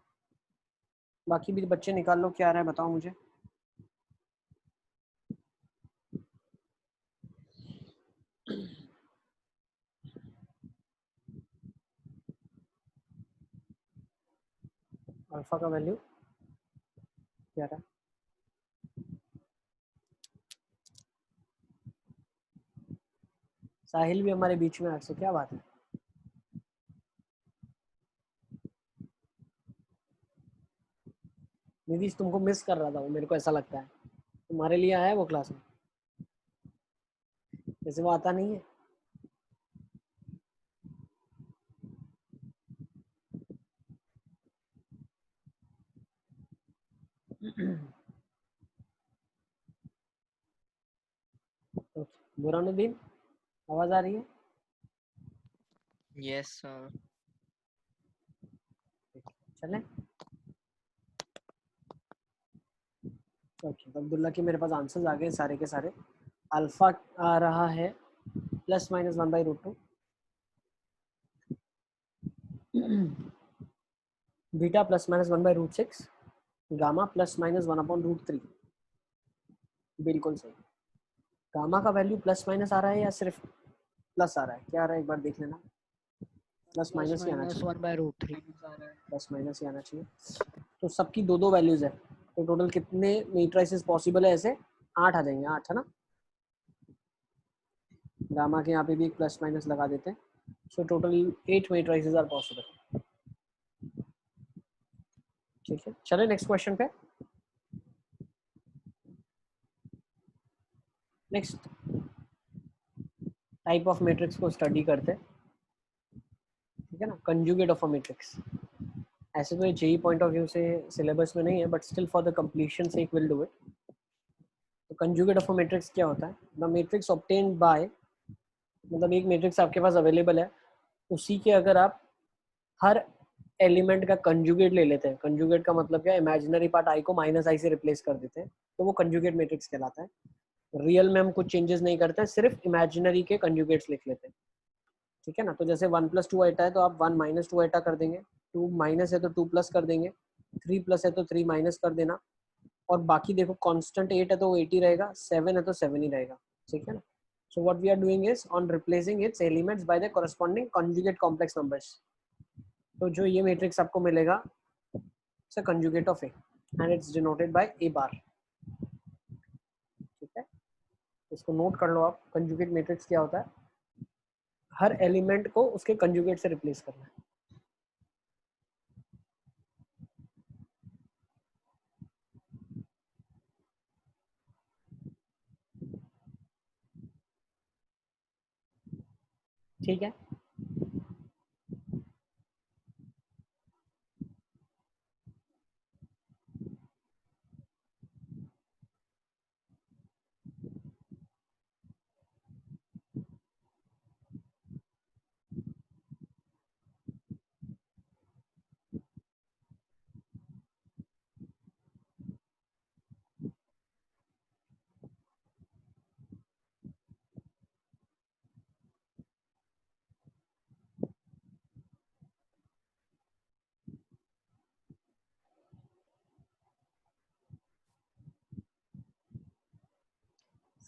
बाकी भी बच्चे निकाल लो क्या आ रहा है, बताओ मुझे। अल्फा का वैल्यू क्या रहा है? साहिल भी हमारे बीच में आ से, क्या बात है? निधीश तुमको मिस कर रहा था वो, मेरे को ऐसा लगता है तुम्हारे लिए आया है वो क्लास में, जैसे वो आता नहीं है। बुरानुद्दीन, आवाज आ रही है? Yes sir. चले ओके, अब्दुल्ला के मेरे पास आंसर्स आ गए सारे के सारे। अल्फा आ रहा है plus minus 1/√2, beta plus minus 1/√6, gamma plus minus 1/√3। बिल्कुल सही। गामा का वैल्यू प्लस माइनस आ रहा है या सिर्फ प्लस आ रहा है? क्या आ रहा है एक बार देख लेना। प्लस माइनस ही आना चाहिए, 1/√3। प्लस माइनस ही आना चाहिए। तो सबकी 2-2 वैल्यूज है, तो टोटल कितने मेट्राइसेस पॉसिबल है? ऐसे 8 आ जाएंगे, 8 है ना। गामा के यहाँ पे भी एक प्लस माइनस लगा देते हैं, so total 8 matrices are possible. ठीक है, चले नेक्स्ट क्वेश्चन पे। नेक्स्ट टाइप ऑफ मैट्रिक्स को स्टडी करते हैं, ठीक है ना। कंजुगेट ऑफ अ मैट्रिक्स, ऐसे तो जेई पॉइंट ऑफ व्यू से सिलेबस में नहीं है, but still for the completion sake will do it. तो कंजुगेट ऑफ अ मैट्रिक्स क्या होता है? द मैट्रिक्स ऑब्टेन्ड बाय, मतलब एक मैट्रिक्स आपके पास अवेलेबल है, उसी के अगर आप हर एलिमेंट का कंजुगेट ले लेते हैं, कंजुगेट का मतलब क्या? इमेजिनरी पार्ट आई को माइनस आई से रिप्लेस कर देते हैं, तो वो कंजुगेट मैट्रिक्स कहलाता है। रियल में हम कुछ चेंजेस नहीं करते हैं, सिर्फ इमेजिनरी के कंजुगेट्स लिख लेते हैं, ठीक है ना। तो जैसे 1 + 2 एटा है तो आप 1 - 2 एटा कर देंगे, 2 माइनस है तो 2 प्लस कर देंगे, 3 प्लस है तो 3 माइनस कर देना, और बाकी देखो कांस्टेंट 8 है तो वो 8 ही रहेगा, 7 है तो 7 ही रहेगा, ठीक है ना। So what we are doing is on replacing its elements by the corresponding conjugate complex numbers. तो जो ये मैट्रिक्स आपको मिलेगा it's a conjugate of A and it's denoted by A bar, ठीक है। इसको नोट कर लो आप। कंजुगेट मैट्रिक्स क्या होता है? हर एलिमेंट को उसके कंजुगेट से रिप्लेस करना है। ठीक है,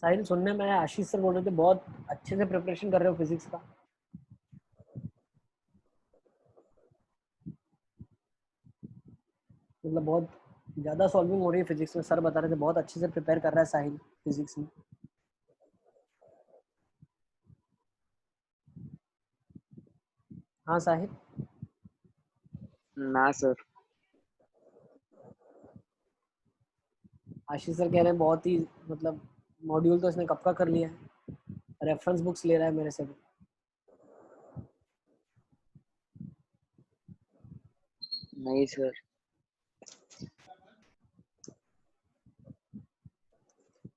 साहिल सुनने में आया आशीष सर बोल रहे थे बहुत अच्छे से प्रिपरेशन कर रहे हो फिजिक्स का। मतलब बहुत ज्यादा सॉल्विंग हो रही है फिजिक्स में। सर बता रहे थे बहुत अच्छे से प्रिपेयर कर रहा है साहिल फिजिक्स में। हाँ साहिल, ना सर। आशीष सर कह रहे हैं बहुत ही मतलब मॉड्यूल तो इसने कब का कर लिया है, रेफरेंस बुक्स ले रहा है मेरे से भी। नहीं सर।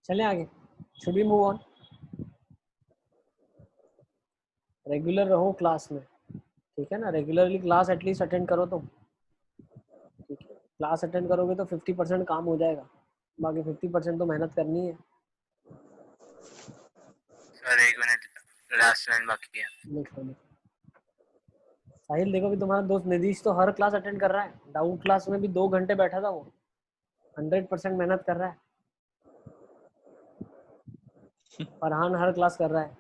चले आगे, should we move on? Regular रहो क्लास में, ठीक है ना? रेगुलरली क्लास एटलीस्ट अटेंड करो तुम, ठीक है? क्लास अटेंड करोगे तो 50% काम हो जाएगा, बाकी 50% तो मेहनत करनी है। सर एक मिनट, लास्ट लाइन बाकी है। लिख लो, लिख लो। साहिल देखो भी तुम्हारा दोस्त निधीश तो हर क्लास अटेंड कर रहा है, डाउट क्लास में भी 2 घंटे बैठा था वो, 100% मेहनत कर रहा है। फरहान हर क्लास कर रहा है,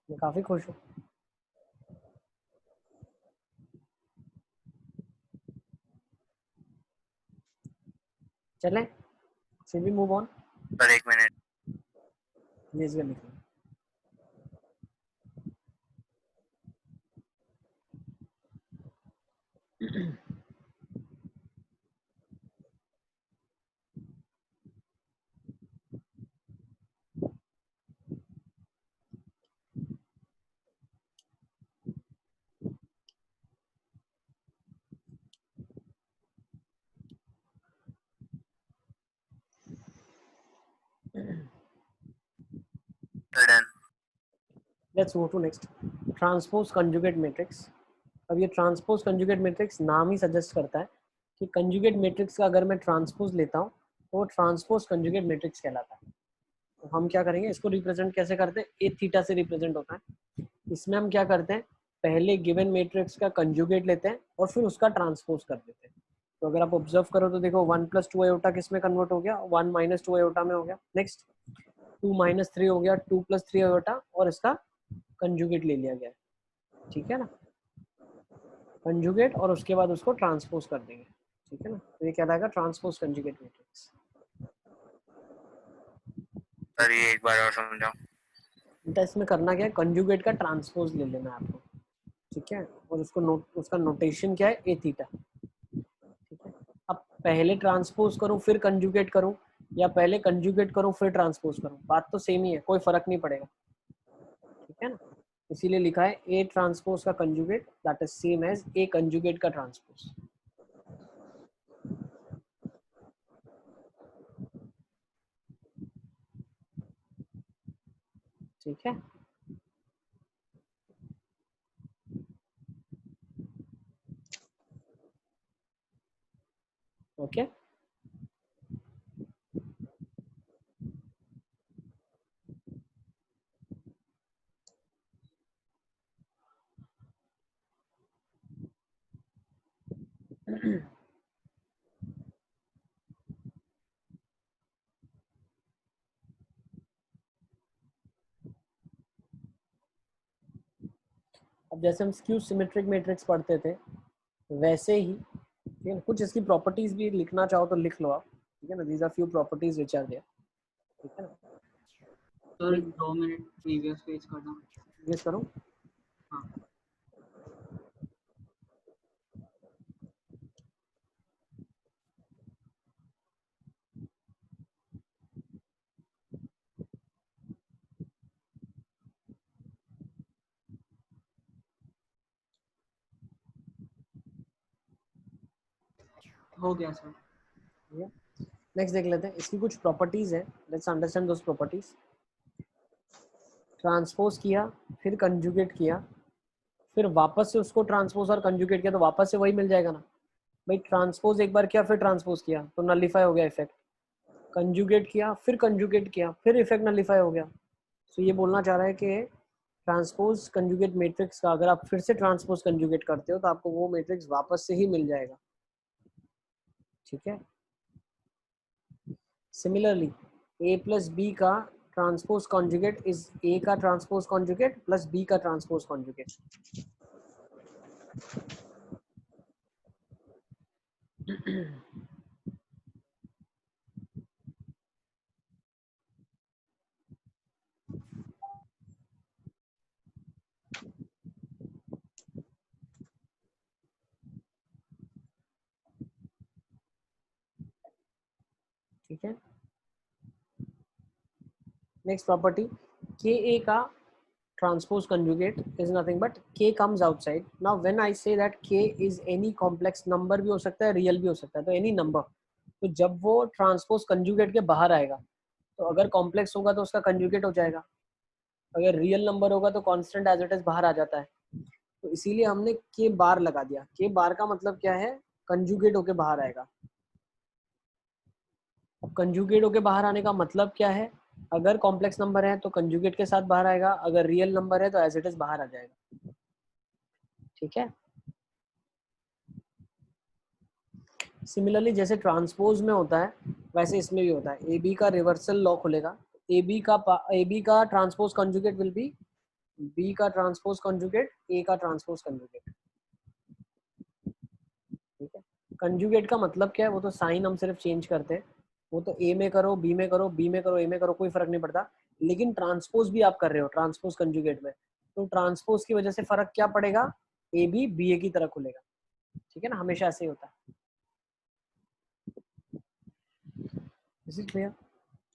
मैं काफी खुश हूँ। चले, फिर भी मूव ऑन। सर एक मिनट, प्लीज लिख लो। Sir done. Let's move to next, transpose conjugate matrix. अब ये ट्रांसपोज कंजुगेट मैट्रिक्स नाम ही सजेस्ट करता है कि कंजुगेट मैट्रिक्स का अगर मैं ट्रांसपोज लेता हूँ तो वो ट्रांसपोज कंजुगेट मैट्रिक्स कहलाता है। तो हम क्या करेंगे, इसको रिप्रेजेंट कैसे करते हैं? ए थीटा से रिप्रेजेंट होता है। इसमें हम क्या करते हैं, पहले गिवन मैट्रिक्स का कंजुगेट लेते हैं और फिर उसका ट्रांसपोज कर देते हैं। तो अगर आप ऑब्जर्व करो तो देखो 1 + 2 आयोटा किस में कन्वर्ट हो गया? 1 - 2 आयोटा में हो गया। नेक्स्ट 2 - 3 हो गया, 2 + 3 आयोटा, और इसका कंजुगेट ले लिया गया, ठीक है ना? कंजुगेट और उसके बाद उसको ट्रांसपोज कर देंगे, ठीक है ना? तो ये क्या रहेगा? Transpose conjugate matrix. सर ये एक बार और समझाओ। तो इसमें करना क्या है, कंजुगेट का ट्रांसपोज ले लेना है आपको, ठीक है? और उसको उसका नोटेशन क्या है? ए थीटा, ठीक है? अब पहले ट्रांसपोज करूं फिर कंजुगेट करूं, या पहले कंजुगेट करूं फिर ट्रांसपोज करूं, बात तो सेम ही है, कोई फर्क नहीं पड़ेगा, ठीक है ना? इसीलिए लिखा है ए ट्रांसपोज का conjugate that is same as A conjugate का ट्रांसपोज, ठीक है? ओके, अब जैसे हम स्क्यू सिमेट्रिक मैट्रिक्स पढ़ते थे वैसे ही, ठीक है, कुछ इसकी प्रॉपर्टीज भी लिखना चाहो तो लिख लो आप, ठीक है ना? These are few properties which are there. ठीक है ना? सर 2 मिनट प्रीवियस पेज करना। गेस करो। हाँ हो गया सर। नेक्स्ट देख लेते हैं, इसकी कुछ प्रॉपर्टीज है, let's understand those properties. Transpose किया, फिर कंजुगेट किया, फिर वापस से उसको ट्रांसपोज और कंजुगेट किया, तो वापस से वही मिल जाएगा ना भाई। ट्रांसपोज एक बार किया, फिर ट्रांसपोज किया तो नलिफाई हो गया इफेक्ट। कंजुगेट किया, फिर कंजुगेट किया, फिर इफेक्ट नलिफाई हो गया। तो ये बोलना चाह रहा है कि ट्रांसपोज कंजुगेट मैट्रिक्स का अगर आप फिर से ट्रांसपोज कंजुगेट करते हो तो आपको वो मैट्रिक्स वापस से ही मिल जाएगा। ठीक है। सिमिलरली a प्लस बी का ट्रांसपोज कॉन्जुगेट इज a का ट्रांसपोज कॉन्जुगेट प्लस b का ट्रांसपोज कॉन्जुगेट। ठीक है। नेक्स्ट प्रॉपर्टी, के ए का transpose conjugate is nothing but k comes outside. Now when I say that k is any complex number भी हो सकता है, रियल भी हो सकता है, तो any number, तो जब वो ट्रांसपोज कंजुगेट के बाहर आएगा तो अगर कॉम्प्लेक्स होगा तो उसका कंजुगेट हो जाएगा, अगर रियल नंबर होगा तो कांस्टेंट एज इट इज बाहर आ जाता है। तो इसीलिए हमने के बार लगा दिया। के बार का मतलब क्या है, कंजुगेट होके बाहर आएगा। अब कंजुगेट होके बाहर आने का मतलब क्या है, अगर कॉम्प्लेक्स नंबर है तो कंजुगेट के साथ बाहर आएगा, अगर रियल नंबर है तो एज इट इज बाहर आ जाएगा। ठीक है। सिमिलरली जैसे ट्रांसपोज में होता है वैसे इसमें भी होता है। ए बी का रिवर्सल लॉ खुलेगा, ए बी का transpose conjugate will be B का ट्रांसपोज कंजुगेट ए का ट्रांसपोज कंजुगेट। ठीक है। कंजुगेट का मतलब क्या है, वो तो साइन हम सिर्फ चेंज करते हैं, वो तो ए में करो, बी में करो, बी में करो, ए में करो, कोई फर्क नहीं पड़ता। लेकिन ट्रांसपोज भी आप कर रहे हो ट्रांसपोज कंजुगेट में, तो ट्रांसपोज की वजह से फर्क क्या पड़ेगा, ए बी बी ए की तरह खुलेगा। ठीक है ना, हमेशा ऐसे ही होता है। Is it clear?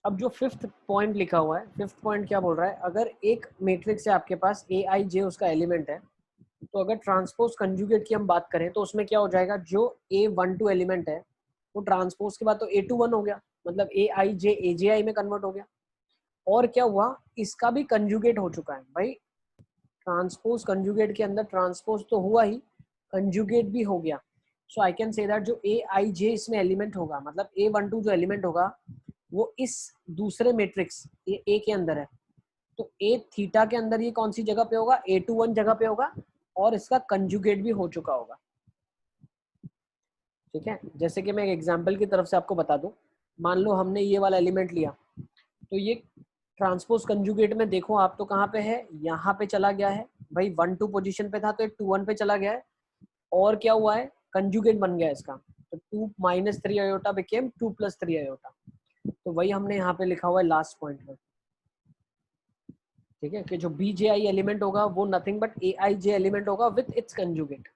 अब जो फिफ्थ पॉइंट लिखा हुआ है, फिफ्थ पॉइंट क्या बोल रहा है, अगर एक मैट्रिक्स है आपके पास ए आई जे उसका एलिमेंट है, तो अगर ट्रांसपोज कंजुगेट की हम बात करें तो उसमें क्या हो जाएगा, जो A12 एलिमेंट है वो ट्रांसपोज के बाद तो A21 हो गया, मतलब ए आई जे ए जे आई में कन्वर्ट हो गया। और क्या हुआ, इसका भी कंजुगेट हो चुका है भाई। ट्रांसपोज कंजुगेट के अंदर ट्रांसपोज तो हुआ ही, कंजुगेट भी हो गया। सो आई कैन से दैट जो ए आई जे इसमें एलिमेंट होगा, मतलब A12 जो एलिमेंट होगा वो इस दूसरे मैट्रिक्स ये ए के अंदर है, तो ए थीटा के अंदर ये कौन सी जगह पे होगा, A21 जगह पे होगा, और इसका कंजुगेट भी हो चुका होगा। ठीक है। जैसे कि मैं एक एग्जांपल की तरफ से आपको बता दूं, मान लो हमने ये वाला एलिमेंट लिया, तो ये ट्रांसपोज कंजुगेट में देखो आप तो कहाँ पे है, यहाँ पे चला गया है भाई, 1 2 पोजीशन पे था तो एक 2 1 पे चला गया है, और क्या हुआ है, कंजुगेट बन गया इसका, तो 2 - 3 आयोटा बिकेम 2 + 3 आयोटा। तो वही हमने यहाँ पे लिखा हुआ है लास्ट पॉइंट में। ठीक है, कि जो बी जे आई एलिमेंट होगा वो nothing but A I J element होगा विथ इट्स कंजुगेट।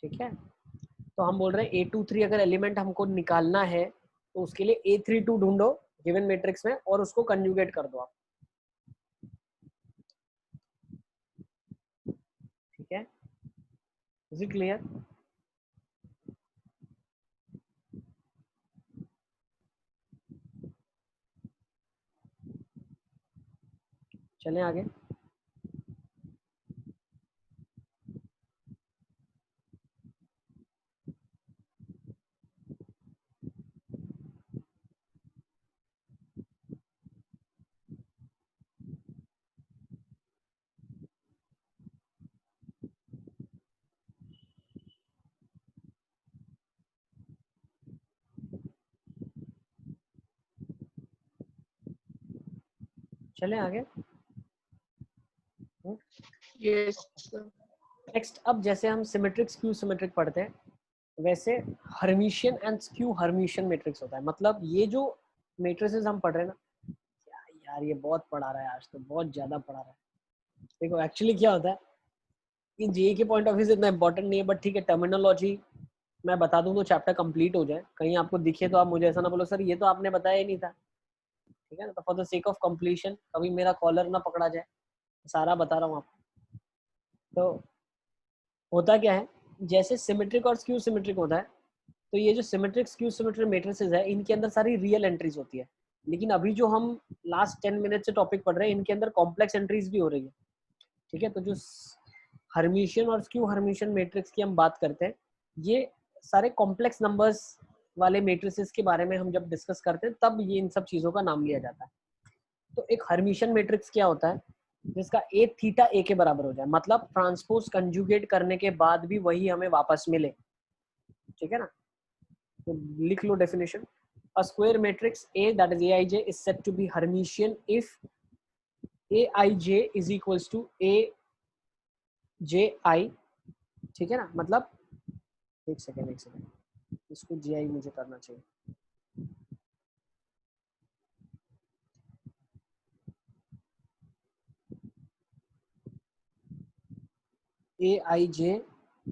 ठीक है। तो हम बोल रहे हैं A23 अगर एलिमेंट हमको निकालना है तो उसके लिए A32 ढूंढो गिवन मैट्रिक्स में और उसको कंजुगेट कर दो आप। ठीक है, इज इट क्लियर? चलें आगे। चलें आगे। Yes, sir. नेक्स्ट, अब जैसे हम सिमेट्रिक स्क्यू सिमेट्रिक पढ़ते हैं वैसे Hermitian and skew Hermitian matrix होता है। मतलब ये जो मैट्रिसेस हम पढ़ रहे हैं ना। यार ये बहुत पढ़ा रहा है आज, तो बहुत ज्यादा पढ़ा रहा है। देखो एक्चुअली क्या होता है, ये जेई के पॉइंट ऑफ व्यू से इतना इंपॉर्टेंट नहीं है, बट ठीक है टर्मिनोलॉजी मैं बता दूं तो चैप्टर कंप्लीट हो जाए। कहीं आपको दिखे तो आप मुझे ऐसा ना बोलो सर ये तो आपने बताया ही नहीं था, ठीक है ना। तो for the sake of completion कभी मेरा कॉलर ना पकड़ा जाए, सारा बता रहा हूँ आपको। तो होता क्या है, जैसे सिमेट्रिक और स्क्यू सिमेट्रिक होता है, तो ये जो सिमेट्रिक स्क्यू सिमेट्रिक मैट्रिसेस है, इनके अंदर सारी रियल एंट्रीज होती है। लेकिन अभी जो हम लास्ट 10 मिनट से टॉपिक पढ़ रहे हैं, इनके अंदर कॉम्प्लेक्स एंट्रीज भी हो रही है, ठीक है। तो जो हर्मिशियन और स्क्यू हर्मिशियन मैट्रिक्स की हम बात करते हैं, ये सारे कॉम्प्लेक्स नंबर्स वाले मैट्रिसेस के बारे में हम जब डिस्कस करते हैं, तब ये इन सब चीजों का नाम लिया जाता है। तो एक हर्मिशियन मैट्रिक्स क्या होता है, जिसका ए थीटा ए के बराबर हो जाए, मतलब ट्रांसपोज कंजुगेट करने के बाद भी वही हमें वापस मिले, ठीक है ना। तो लिख लो definition, a square matrix A that is Aij is said to be Hermitian if Aij is equals to Aj, ठीक है ना। मतलब एक सेकेंड इसको ji मुझे करना चाहिए।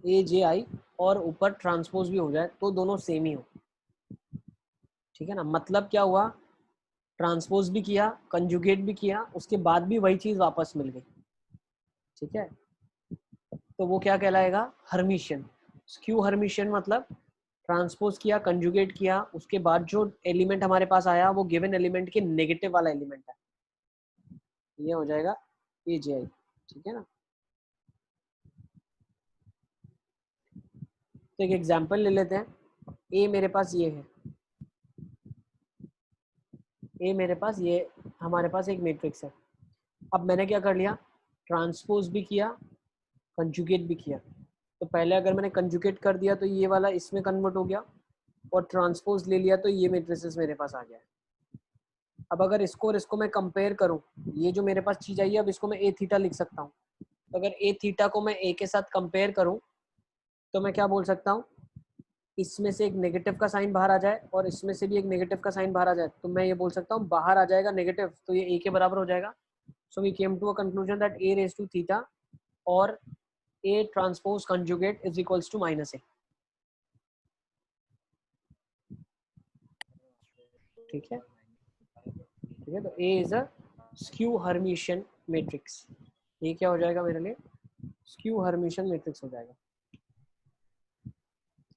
Aji और ऊपर ट्रांसपोज भी हो जाए तो दोनों सेम ही हो, ठीक है ना। मतलब क्या हुआ, ट्रांसपोज भी किया कंजुगेट भी किया, उसके बाद भी वही चीज वापस मिल गई, ठीक है। तो वो क्या कहलाएगा, हर्मिशियन। स्क्यू हर्मिशियन मतलब ट्रांसपोज किया कंजुगेट किया, उसके बाद जो एलिमेंट हमारे पास आया वो गिवन एलिमेंट के नेगेटिव वाला एलिमेंट है, ये हो जाएगा AJ, ठीक है ना। तो एक एग्जांपल ले लेते हैं। ए मेरे पास ये है, ए मेरे पास ये हमारे पास एक मैट्रिक्स है। अब मैंने क्या कर लिया, ट्रांसपोज भी किया कंजुगेट भी किया। तो पहले अगर मैंने कंजुगेट कर दिया तो ये वाला इसमें कन्वर्ट हो गया, और ट्रांसपोज ले लिया तो ये मैट्रिसेस मेरे पास आ गया। अब अगर इसको और इसको मैं कंपेयर करूं, ये जो मेरे पास चीज आई है, अब इसको मैं ए थीटा लिख सकता हूँ। तो अगर ए थीटा को मैं ए के साथ कंपेयर करूं, तो मैं क्या बोल सकता हूँ, इसमें से एक नेगेटिव का साइन बाहर आ जाए और इसमें से भी एक नेगेटिव का साइन बाहर आ जाए, तो मैं ये बोल सकता हूँ बाहर आ जाएगा नेगेटिव, तो ये ए के बराबर हो जाएगा। So we came to a conclusion that A raise to theta और A transpose conjugate is equals to -a, ठीक है। ठीक है, तो A is a skew Hermitian matrix. ये क्या हो जाएगा मेरे लिए, स्क्यू हर्मिशियन मैट्रिक्स हो जाएगा।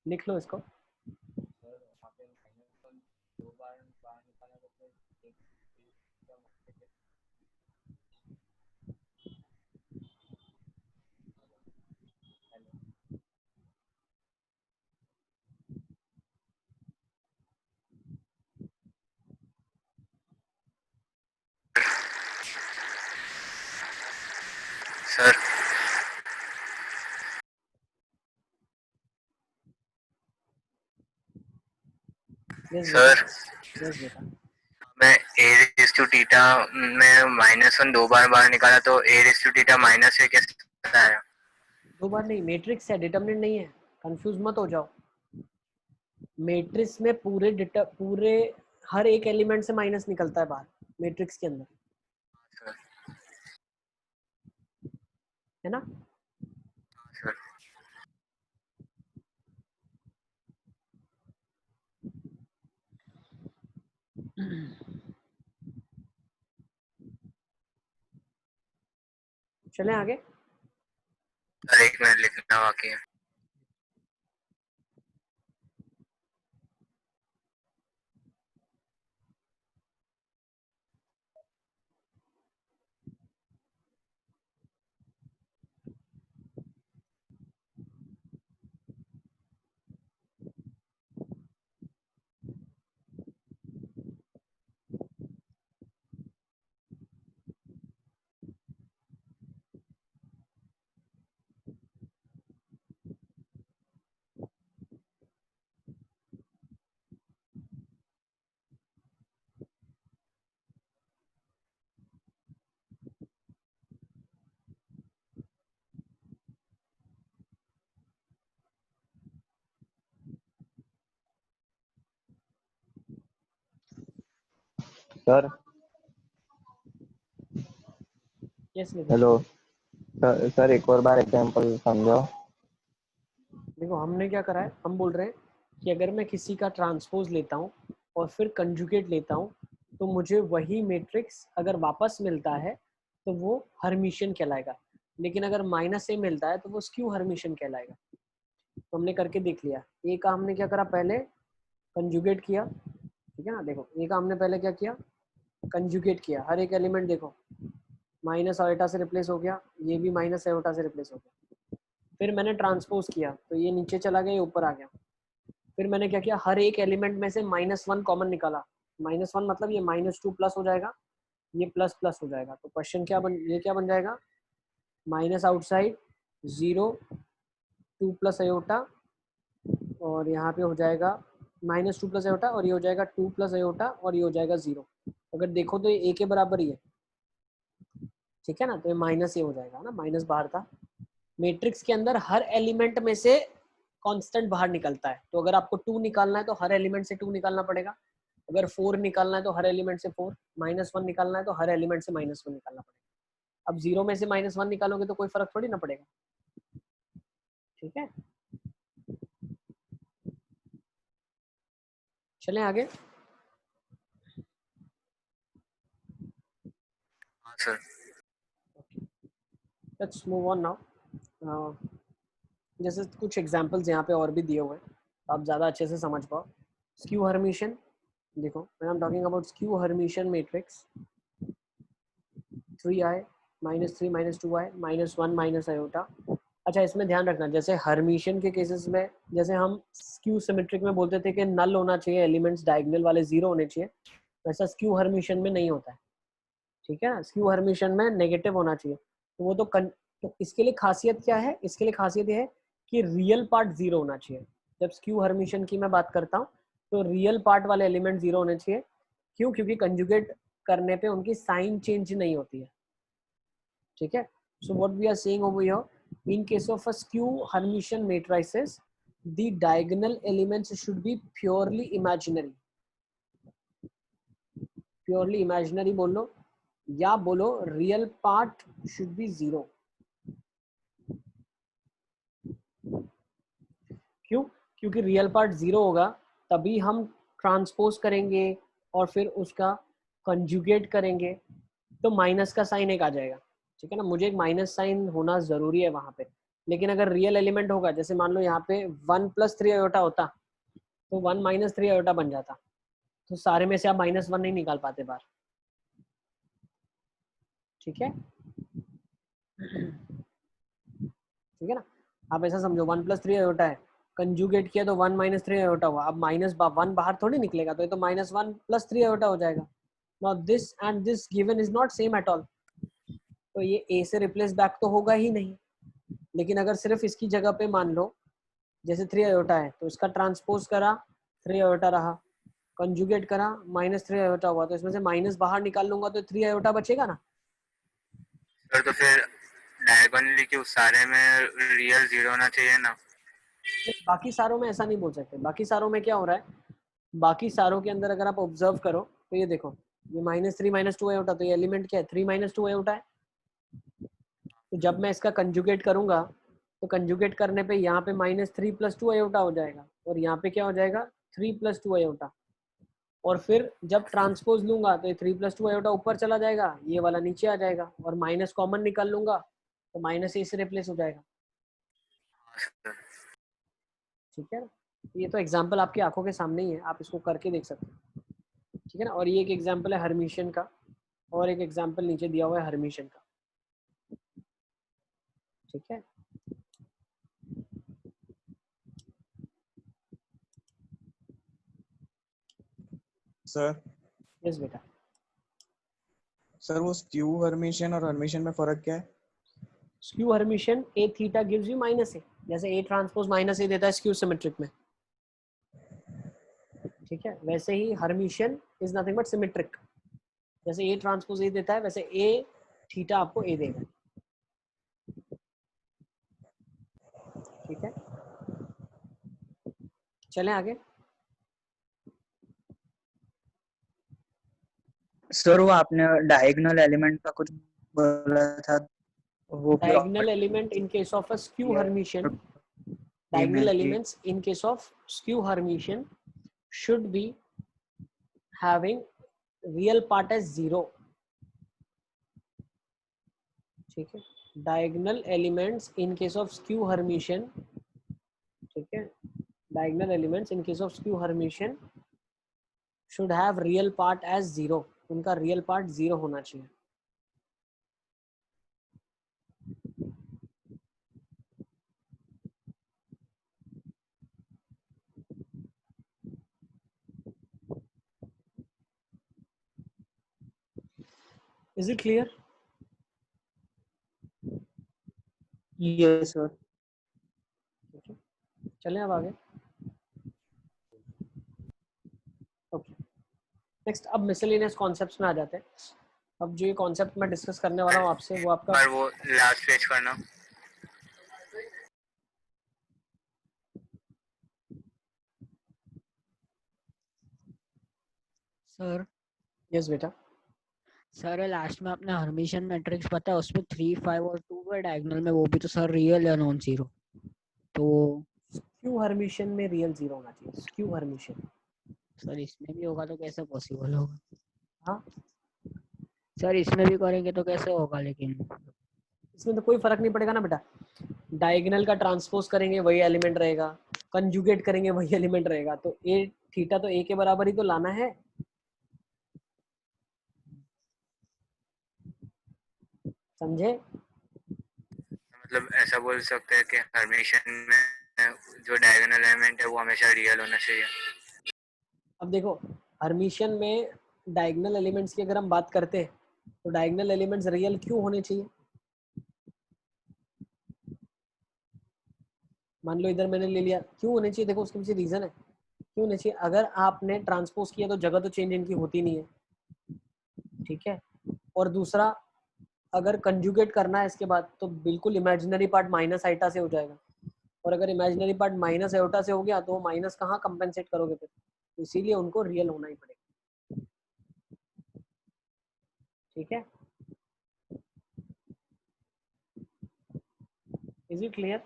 लिख लो इसको। सर यस सर बेटा, यस बेटा। मैं ए रेस टू टीटा में -1 दो बार निकाला, तो ए रेस टू टीटा -a कैसे आया? दो बार नहीं, मैट्रिक्स है, डिटरमिनेंट नहीं है, कंफ्यूज मत हो जाओ। मैट्रिक्स में पूरे हर एक एलिमेंट से माइनस निकलता है बाहर मैट्रिक्स के अंदर, है ना। सर चलें आगे। सर एक मिनट लिखना बाकी है। Sir yes Nitin. Hello sir एक और बार एग्जांपल समझाओ। देखो हमने क्या करा है, हम बोल रहे हैं कि अगर मैं किसी का ट्रांसपोज लेता हूँ और फिर कंजुगेट लेता हूँ तो मुझे वही मैट्रिक्स अगर वापस मिलता है तो वो हर्मिशियन कहलाएगा, लेकिन अगर -a मिलता है तो वो स्क्यू हर्मिशियन कहलाएगा। तो हमने करके देख लिया। ए का हमने क्या करा, पहले कंजुगेट किया, ठीक है ना। देखो ए का हमने पहले क्या किया, कंजुगेट किया। हर एक एलिमेंट देखो माइनस आयोटा से रिप्लेस हो गया, ये भी माइनस आयोटा से रिप्लेस हो गया। फिर मैंने ट्रांसपोज किया तो ये नीचे चला गया, ये ऊपर आ गया। फिर मैंने क्या किया, हर एक एलिमेंट में से -1 कॉमन निकाला। -1 मतलब ये -2 प्लस हो जाएगा, ये प्लस प्लस हो जाएगा। तो क्वेश्चन ये क्या बन जाएगा, माइनस आउटसाइड 0 2 प्लस अयोटा, और यहाँ पे हो जाएगा -2 प्लस अयोटा, और ये हो जाएगा 2 प्लस अयोटा, और ये हो जाएगा 0। अगर देखो तो ये ए के बराबर ही है, ठीक है ना। तो ये -a हो जाएगा ना, माइनस बाहर था। मैट्रिक्स के अंदर हर एलिमेंट में से कांस्टेंट बाहर निकलता है। तो अगर आपको 2 निकालना है तो हर एलिमेंट से 2 निकालना पड़ेगा। अगर 4 निकालना है तो हर एलिमेंट से 4, -1 निकालना है तो हर एलिमेंट से -1 निकालना पड़ेगा। अब 0 में से -1 निकालोगे तो कोई फर्क थोड़ी ना पड़ेगा, ठीक है। चलें आगे। हाँ sir. Let's move on now. जैसे कुछ एग्जांपल्स यहाँ पे और भी दिए हुए हैं, तो आप ज़्यादा अच्छे से समझ पाओ। स्क्यू हर्मिशियन, देखो when I am talking about skew Hermitian matrix, 3i -3 -2i -1 minus iota. अच्छा इसमें ध्यान रखना, जैसे हर्मिशियन के केसेस में, जैसे हम स्क्यू सिमेट्रिक में बोलते थे कि नल होना चाहिए, एलिमेंट्स डायगोनल वाले 0 होने चाहिए, वैसा स्क्यू हर्मिशियन में नहीं होता है, ठीक है। स्क्यू हर्मिशियन में नेगेटिव होना चाहिए। तो वो तो इसके लिए खासियत क्या है, इसके लिए खासियत ये है कि रियल पार्ट 0 होना चाहिए। जब स्क्यू हर्मिशियन की मैं बात करता हूँ तो रियल पार्ट वाले एलिमेंट 0 होने चाहिए। क्यों? क्योंकि कंजुगेट करने पे उनकी साइन चेंज नहीं होती है, ठीक है। So what we are saying over here, in case of a skew Hermitian matrices, the diagonal elements should be purely imaginary. Purely imaginary बोलो या बोलो real part should be 0. क्यों? क्योंकि रियल पार्ट 0 होगा तभी हम ट्रांसपोज करेंगे और फिर उसका कंजुगेट करेंगे तो माइनस का साइन एक आ जाएगा, ठीक है ना। मुझे एक माइनस साइन होना जरूरी है वहां पे। लेकिन अगर रियल एलिमेंट होगा, जैसे मान लो यहाँ पे 1 + 3 आयोटा होता तो 1 - 3 आयोटा बन जाता, तो सारे में से आप -1 नहीं निकाल पाते बाहर, ठीक है, ठीक है ना। आप ऐसा समझो 1 + 3 आयोटा है, कंजुगेट किया तो 1 - 3 आयोटा हुआ। अब -1 बाहर थोड़ी निकलेगा, तो ये तो -1 + 3 आयोटा हो जाएगा। Now this and this given is not same at all, तो ये ए से रिप्लेस बैक तो होगा ही नहीं। लेकिन अगर सिर्फ इसकी जगह पे मान लो जैसे 3 आयोटा है तो इसका ट्रांसपोज करा 3 आयोटा रहा, कंजुगेट करा -3 आयोटा हुआ, तो इसमें से माइनस बाहर निकाल लूंगा तो 3 आयोटा बचेगा ना। सर तो फिर डायगोनली क्यों, सारे में रियल 0 होना चाहिए ना। बाकी सारों में ऐसा नहीं बोल सकते। बाकी सारों में क्या हो रहा है, बाकी सारों के अंदर अगर आप ऑब्जर्व करो तो ये देखो, ये -3 - 2 आयोटा, तो ये एलिमेंट क्या है, 3 - 2 आयोटा है। तो जब मैं इसका कंजुगेट करूंगा तो कंजुगेट करने पे यहाँ पे -3 + 2 आयोटा हो जाएगा, और यहाँ पे क्या हो जाएगा 3 + 2 आयोटा। और फिर जब ट्रांसपोज लूंगा तो ये 3 + 2 आयोटा ऊपर चला जाएगा, ये वाला नीचे आ जाएगा, और माइनस कॉमन निकाल लूंगा तो -a से रिप्लेस हो जाएगा, ठीक है ना। ये तो एग्जाम्पल आपकी आंखों के सामने ही है, आप इसको करके देख सकते हैं, ठीक है ना। और ये एक एग्जाम्पल है हर्मिशियन का, और एक एग्जाम्पल नीचे दिया हुआ है हर्मिशियन का, ठीक है। सर यस बेटा। सर वो स्क्यू हर्मिशियन और हर्मिशियन में फर्क क्या है? Skew Hermitian a theta gives you -a, जैसे a ट्रांसपोज -a देता है स्क्यू सिमेट्रिक में, ठीक है। वैसे ही Hermitian is nothing but symmetric, जैसे a ट्रांसपोज a देता है वैसे a थीटा आपको a देगा, ठीक है। चलें आगे। सर वो आपने डायगोनल एलिमेंट का कुछ बोला था, वो भी Diagonal element in case of a skew Hermitian, diagonal elements in case of skew Hermitian should be having real part as 0. ठीक है, diagonal elements in case of skew Hermitian, ठीक है, diagonal elements in case of skew Hermitian should have real part as 0. उनका real part 0 होना चाहिए. Is it clear? Yes sir. चलें अब आगे. ओके, नेक्स्ट अब मिसलेनियस कॉन्सेप्ट्स में आ जाते हैं. अब जो ये कॉन्सेप्ट मैं डिस्कस करने वाला हूँ आपसे वो आपका पर वो लास्ट पेज करना. सर यस बेटा. सर लास्ट में आपने हर्मिशियन मैट्रिक्स बताया, उसमें 3, 5 और 2 है डायगोनल में, वो भी तो सर रियल या नॉन जीरो. तो स्क्यू हर्मिशियन में रियल 0 होना चाहिए. Skew Hermitian. सर इसमें भी होगा तो कैसे पॉसिबल होगा? हाँ, सर इसमें भी करेंगे तो कैसे होगा? लेकिन इसमें तो कोई फर्क नहीं पड़ेगा ना बेटा. डायगोनल का ट्रांसपोज करेंगे वही एलिमेंट रहेगा, कंजुगेट करेंगे वही एलिमेंट रहेगा. तो ए थीटा तो ए के बराबर ही तो लाना है. समझे? मतलब ऐसा बोल सकते हैं कि हर्मिशियन में जो डायगोनल एलिमेंट है वो हमेशा रियल होना चाहिए. अब देखो, हर्मिशियन में डायगोनल एलिमेंट्स की अगर हम बात करते हैं तो डायगोनल एलिमेंट्स रियल क्यों होने चाहिए? मान लो इधर मैंने ले लिया, क्यों होने चाहिए? देखो उसके पीछे रीजन है क्यों होने चाहिए. अगर आपने ट्रांसपोज किया तो जगह तो चेंज इनकी होती नहीं है, ठीक है. और दूसरा, अगर कंजुगेट करना है इसके बाद तो बिल्कुल इमेजिनरी पार्ट माइनस आइटा से हो जाएगा. और अगर इमेजिनरी पार्ट माइनस आयोटा से हो गया तो माइनस कहाँ कंपेंसेट करोगे फिर? तो इसीलिए उनको रियल होना ही पड़ेगा. ठीक है, इज इट क्लियर?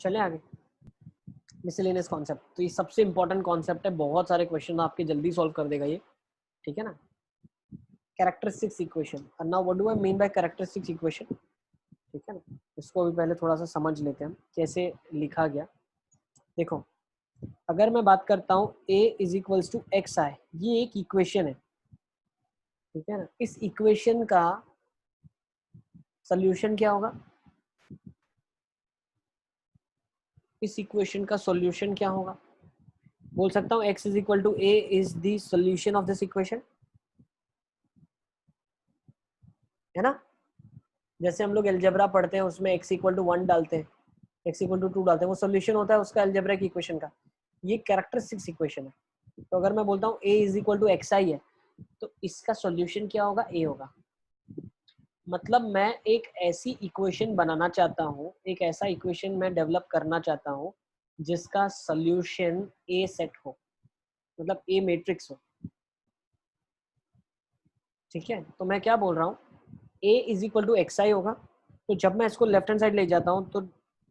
चले आगे. मिसलेनियस कॉन्सेप्ट, तो ये सबसे इंपॉर्टेंट कॉन्सेप्ट है. बहुत सारे क्वेश्चन आपके जल्दी सॉल्व कर देगा ये, ठीक है ना. Characteristics equation. and now what do I mean by characteristics equation? ठीक है ना, इसको भी पहले थोड़ा सा समझ लेते हैं हम कैसे लिखा गया. देखो, अगर मैं बात करता हूँ a is equals to X I, ये एक इक्वेशन है, ठीक है ना. इस इक्वेशन का सॉल्यूशन क्या होगा? इस इक्वेशन का सॉल्यूशन क्या होगा? बोल सकता हूँ x is equal to a is the solution of this equation, है ना. जैसे हम लोग अलजेब्रा पढ़ते हैं उसमें x इक्वल टू 1 डालते हैं, x इक्वल टू 2 डालते हैं, वो सॉल्यूशन होता है उसका अलजेब्रिक इक्वेशन का. ये कैरेक्टरिस्टिक्स इक्वेशन है. तो अगर मैं बोलता हूँ a is equal to X I है तो इसका सॉल्यूशन क्या होगा? a होगा. मतलब मैं एक ऐसी इक्वेशन बनाना चाहता हूँ, एक ऐसा इक्वेशन मैं डेवलप करना चाहता हूँ जिसका सॉल्यूशन a सेट हो, मतलब a मैट्रिक्स हो. ठीक है, तो मैं क्या बोल रहा हूँ, a is equal to X I होगा. तो जब मैं इसको लेफ्ट हैंड साइड ले जाता हूँ तो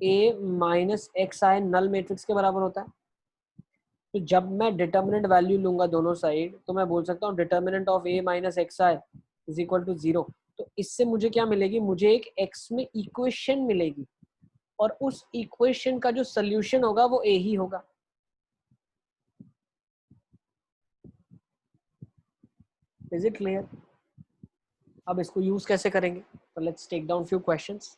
a minus X I null matrix के बराबर होता है. तो जब मैं डिटर्मिनेंट वैल्यू लूंगा दोनों साइड तो मैं बोल सकता हूँ determinant of a minus X I is equal to 0. तो इससे मुझे क्या मिलेगी? मुझे एक x में इक्वेशन मिलेगी और उस इक्वेशन का जो सोल्यूशन होगा वो a ही होगा. Is it clear? अब इसको यूज कैसे करेंगे? तो let's take down few questions.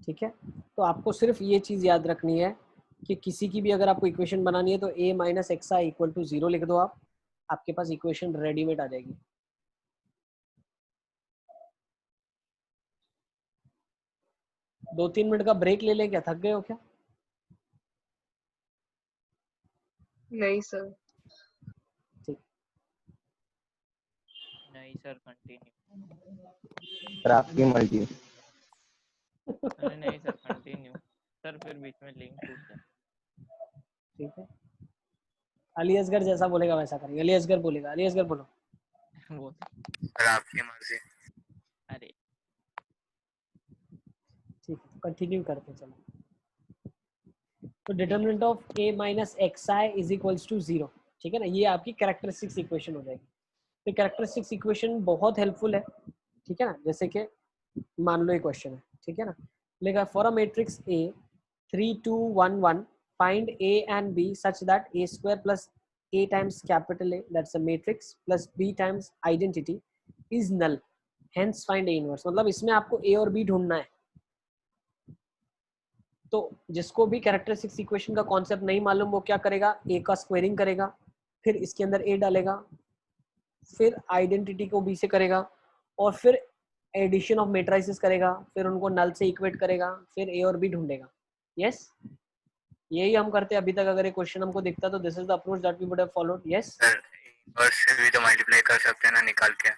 ठीक है, तो आपको सिर्फ ये चीज याद रखनी है कि किसी की भी अगर आपको इक्वेशन बनानी है तो a minus X I equal to 0 लिख दो आप, आपके पास इक्वेशन रेडीमेड आ जाएगी. 2-3 मिनट का ब्रेक ले लें क्या? थक गए हो क्या? नहीं सर. ठीक. नहीं सर, कंटिन्यू. सर आपकी मर्जी. सर फिर बीच में लिंक टूट गया। ठीक है, अली असगर जैसा बोलेगा वैसा करेंगे। अली असगर बोलेगा, अली असगर बोलो। वो सर आपकी मर्जी। अरे ठीक है, कंटिन्यू करते चलो। तो determinant of a minus X I is equals to 0, ठीक है ना, ये आपकी कैरेक्टरिस्टिक्स इक्वेशन हो जाएगी। तो कैरेक्टरिस्टिक्स इक्वेशन बहुत हेल्पफुल है, ठीक है ना। जैसे कि मान लो ये क्वेश्चन है, ठीक है ना, लेगा for a matrix A 3 2 1 1 find A and B such that A square plus A times capital A, that's a matrix, plus B times identity is null, hence find A inverse। मतलब इसमें आपको A और B ढूंढना है। तो जिसको भी characteristics equation का कॉन्सेप्ट नहीं मालूम वो क्या करेगा, A का स्क्वायरिंग करेगा, फिर इसके अंदर A डालेगा, फिर आइडेंटिटी को B से करेगा, और फिर एडिशन ऑफ मेट्राइसिस करेगा, फिर उनको नल से इक्वेट करेगा, फिर A और B ढूंढेगा। यस, यही हम करते हैं अभी तक। अगर ये क्वेश्चन हमको दिखता तो this is the approach that we would have followed. Yes, sir inverse से भी तो मल्टीप्लाई कर सकते हैं ना निकाल के।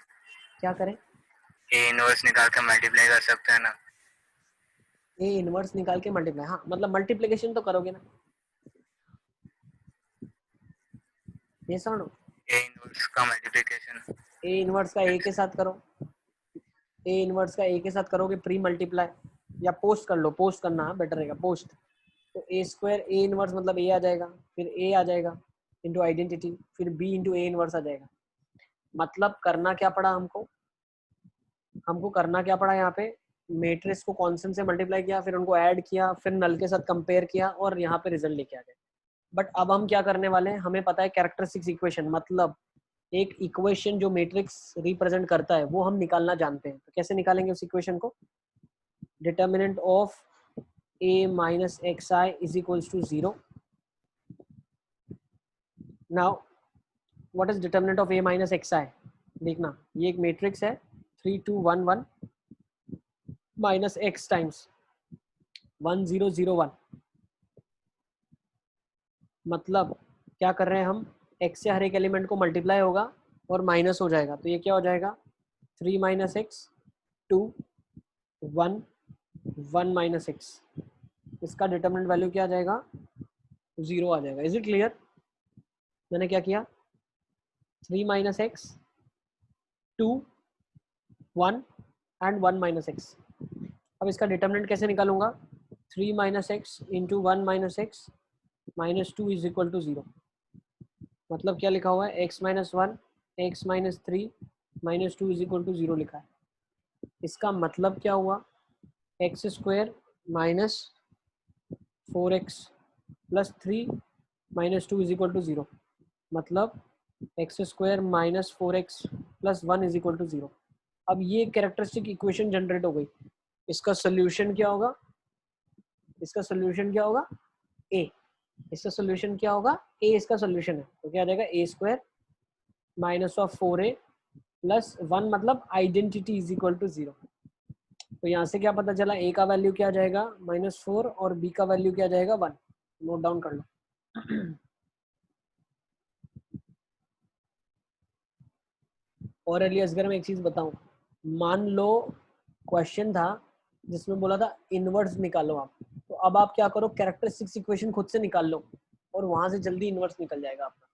क्या करें? ए इनवर्स निकाल के मल्टीप्लाई कर सकते हैं ना। ए इनवर्स निकाल के मल्टीप्लाई, हाँ मतलब मल्टीप्लिकेशन तो करोगे ना, ये समझो। ए इनवर्स का मल्टीप्लिकेशन ए इनवर्स का ए के साथ करो, ए इनवर्स का ए के साथ करोगे प्री मल्टीप्लाई, या पोस्ट कर लो, पोस्ट करना बेटर रहेगा, पोस्ट। तो ए स्क्वायर ए इनवर्स मतलब ए आ जाएगा, फिर ए आ जाएगा इंटू आइडेंटिटी, फिर बी इंटू ए इनवर्स आ जाएगा। मतलब करना क्या पड़ा हमको, हमको करना क्या पड़ा यहाँ पे, मैट्रिक्स को कांस्टेंट से मल्टीप्लाई किया, फिर उनको ऐड किया, फिर नल के साथ कंपेयर किया, और यहाँ पे रिजल्ट लेके आ गए। बट अब हम क्या करने वाले हैं, हमें पता है कैरेक्टरिस्टिक्स इक्वेशन, मतलब एक इक्वेशन जो मैट्रिक्स रिप्रेजेंट करता है वो हम निकालना जानते हैं। तो कैसे निकालेंगे उस इक्वेशन को, determinant of a minus xi is equals to 0. Now what is determinant of a minus xi? देखना, ये एक मैट्रिक्स है 3 2 1 1 माइनस x टाइम्स 1 0 0 1। मतलब क्या कर रहे हैं हम, x से हर एक एलिमेंट को मल्टीप्लाई होगा और माइनस हो जाएगा। तो ये क्या हो जाएगा, 3 माइनस एक्स 2 1 1 माइनस एक्स। इसका डिटरमिनेंट वैल्यू क्या आ जाएगा, 0 आ जाएगा। Is it clear? मैंने क्या किया, 3 minus X 2 1 and 1 minus X. अब इसका डिटरमिनेंट कैसे निकालूंगा, 3 minus X into 1 minus X minus 2 is equal to 0। मतलब क्या लिखा हुआ है, x minus 1 x minus 3 minus 2 is equal to 0 लिखा है। इसका मतलब क्या हुआ, X square minus 4x plus 3 minus 2 is equal to 0। मतलब X square minus 4x plus 1 is equal to 0। अब ये कैरेक्टरिस्टिक इक्वेशन जनरेट हो गई। इसका सोल्यूशन क्या होगा, इसका सोल्यूशन क्या होगा, a। इसका सोल्यूशन क्या होगा, a इसका सोल्यूशन है। तो क्या आ जाएगा, a square minus of 4a plus 1 मतलब आइडेंटिटी इज इक्वल टू 0। तो यहाँ से क्या पता चला, a का वैल्यू क्या आ जाएगा -4 और b का वैल्यू क्या आ जाएगा 1। नोट डाउन कर लो। और अली असगर में एक चीज बताऊं, मान लो क्वेश्चन था जिसमें बोला था इनवर्स निकालो आप, तो अब आप क्या करो, कैरेक्टरिस्टिक्स इक्वेशन खुद से निकाल लो और वहां से जल्दी इनवर्स निकल जाएगा आपका।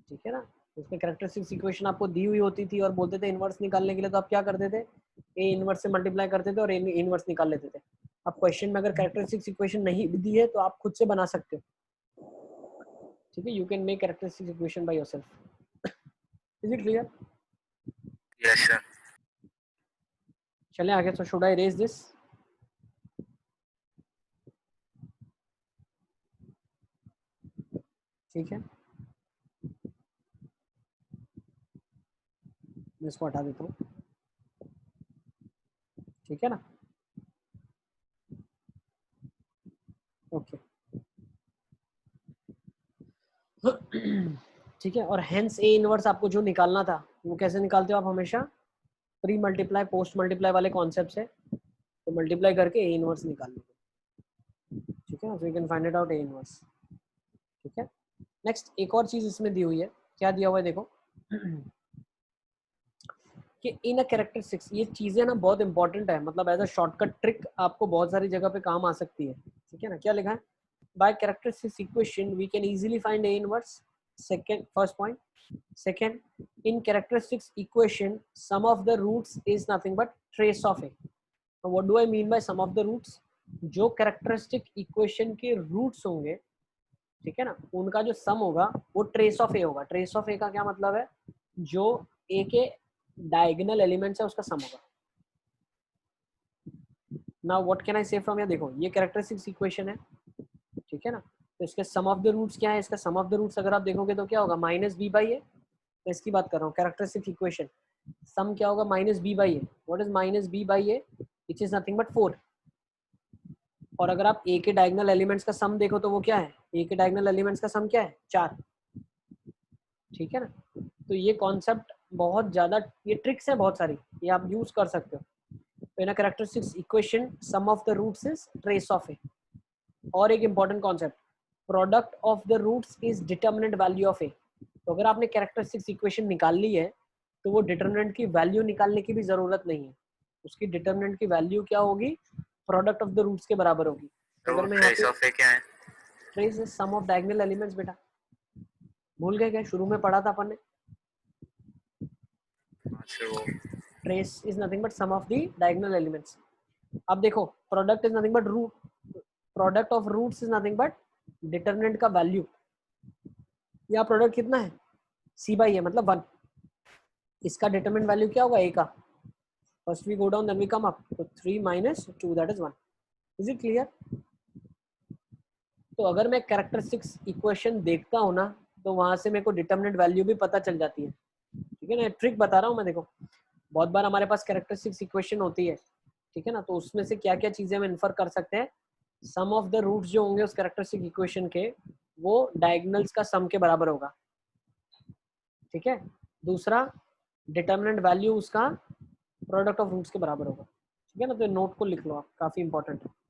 ठीक है ना, उसमें कैरेक्टरिस्टिक्स इक्वेशन आपको दी हुई होती थी और बोलते थे इनवर्स निकालने के लिए, तो आप क्या करते थे, ए इनवर्स से मल्टीप्लाई करते थे और ए इनवर्स निकाल लेते थे। अब क्वेश्चन में अगर कैरेक्टरिस्टिक्स इक्वेशन नहीं दी है तो आप खुद से बना सकते हो। ठीक है, you can make characteristics equation by yourself. Is it clear? Yes sir. चलें आगे। तो शुड आई रेज दिस? ठीक है, मैं इसको हटा देता हूँ। ठीक है ना, ओके। ठीक है, और हेंस ए इनवर्स आपको जो निकालना था वो कैसे निकालते हो आप, हमेशा प्री मल्टीप्लाई पोस्ट मल्टीप्लाई वाले कॉन्सेप्ट से। तो मल्टीप्लाई करके ए इनवर्स निकाल लो। ठीक है, so you can find it out A inverse. ठीक है, नेक्स्ट एक और चीज इसमें दी हुई है, क्या दिया हुआ है देखो। कि इन अ कैरेक्टरिस्टिक्स, ये चीजें ना बहुत इंपॉर्टेंट है, मतलब एज अ शॉर्टकट ट्रिक आपको बहुत सारी जगह पे काम आ सकती है, ठीक है ना। क्या लिखा है, by characteristics equation we can easily find A inverse, second first point. Second, in characteristics equation sum of the roots is nothing but trace of A. What do I mean by sum of the roots, जो characteristic equation के roots होंगे, ठीक है ना, उनका जो सम होगा वो ट्रेस ऑफ ए होगा। ट्रेस ऑफ ए का क्या मतलब है, जो ए के डायगोनल एलिमेंट्स है उसका सम होगा। नाउ व्हाट कैन आई से फ्रॉम, या देखो ये कैरेक्टरिस्टिक्स इक्वेशन है, ठीक है ना, तो इसके सम ऑफ द रूट्स क्या है, इसका सम ऑफ द रूट्स अगर आप देखोगे तो क्या होगा, माइनस बी बाई ए। मैं इसकी बात कर रहा हूँ, कैरेक्टरिस्टिक इक्वेशन सम क्या होगा, minus B by A. What is minus B by A, which is nothing but 4। और अगर आप ए के डायगोनल एलिमेंट्स का सम देखो तो वो क्या है, ए के डायगोनल एलिमेंट्स का सम क्या है, 4, ठीक है ना। तो ये कॉन्सेप्ट बहुत ज्यादा, ये ट्रिक्स है बहुत सारी, ये आप यूज कर सकते हो। तो in uh characteristics equation sum of the roots is trace of A. और एक important concept, product of the roots is determinant value of A. तो अगर आपने कैरेक्टरिस्टिक्स इक्वेशन निकाल ली है तो वो डिटर्मिनेंट की वैल्यू निकालने की भी जरूरत नहीं है, उसकी डिटर्मिनेंट की वैल्यू क्या होगी, प्रोडक्ट ऑफ द रूट्स के बराबर होगी। तो अगर मैं यहाँ ट्रेस पे, ऑफ ए क्या है? Trace is sum of diagonal elements, बेटा भूल गए क्या, शुरू में पढ़ा था अपन ने। अच्छा वो trace is nothing but sum of the diagonal elements. अब देखो product is nothing but root, product of roots is nothing but determinant का वैल्यू। यहाँ प्रोडक्ट कितना है, सी बाई ए मतलब 1, इसका डिटरमिनेंट वैल्यू क्या होगा, ए का। First we go down then we come up, तो 3 minus 2 that is 1। Is it clear. तो अगर मैं कैरेक्टरिस्टिक्स इक्वेशन देखता हूँ ना तो वहां से मेरे को डिटरमिनेंट वैल्यू भी पता चल जाती है, ठीक है ना। ट्रिक बता रहा हूँ मैं, देखो बहुत बार हमारे पास कैरेक्टरिस्टिक्स इक्वेशन होती है, ठीक है ना, तो उसमें से क्या क्या चीजें हम इन्फर कर सकते हैं, सम ऑफ द रूट्स जो होंगे उस कैरेक्टरिस्टिक इक्वेशन के वो डायगोनल्स का सम के बराबर होगा, ठीक है। दूसरा, डिटरमिनेंट वैल्यू उसका प्रोडक्ट ऑफ रूट्स के बराबर होगा, ठीक है ना। तो नोट को लिख लो आप, काफी इंपॉर्टेंट है।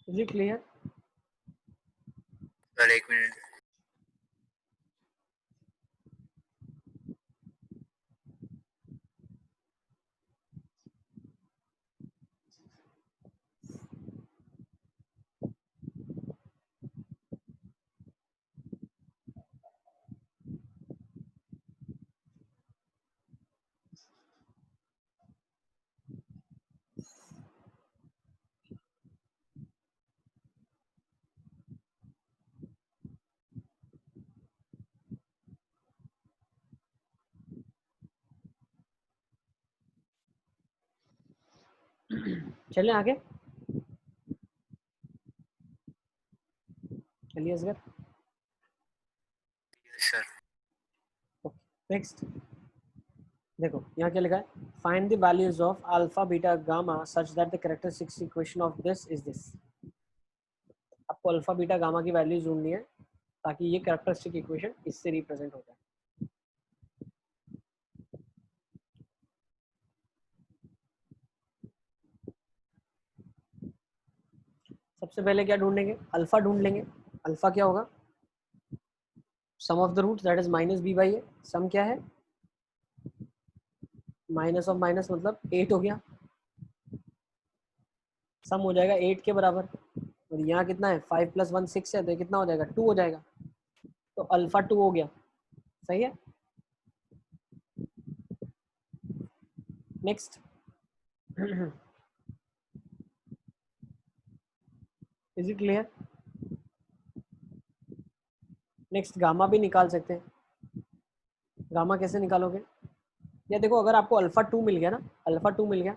Is it clear. सर एक मिनट, चलिए आगे, चलिए असगर। सर नेक्स्ट देखो यहाँ क्या लिखा है, find the values of alpha beta gamma such that the characteristics equation of this is this. आपको अल्फा बीटा गामा की वैल्यूज ढूंढनी है ताकि ये कैरेक्टरिस्टिक इक्वेशन इससे रिप्रेजेंट हो जाए। सबसे पहले क्या ढूंढेंगे, अल्फा ढूंढ लेंगे। अल्फा क्या होगा, sum of the roots that is minus B by A. Sum क्या है, माइनस ऑफ माइनस मतलब 8 हो गया, सम हो जाएगा 8 के बराबर। और यहाँ कितना है, 5 + 1 6 है, तो ये कितना हो जाएगा, 2 हो जाएगा। तो अल्फा 2 हो गया, सही है। Next is it clear. Next gamma भी निकाल सकते हैं। गामा कैसे निकालोगे, या देखो अगर आपको अल्फा 2 मिल गया ना, अल्फा 2 मिल गया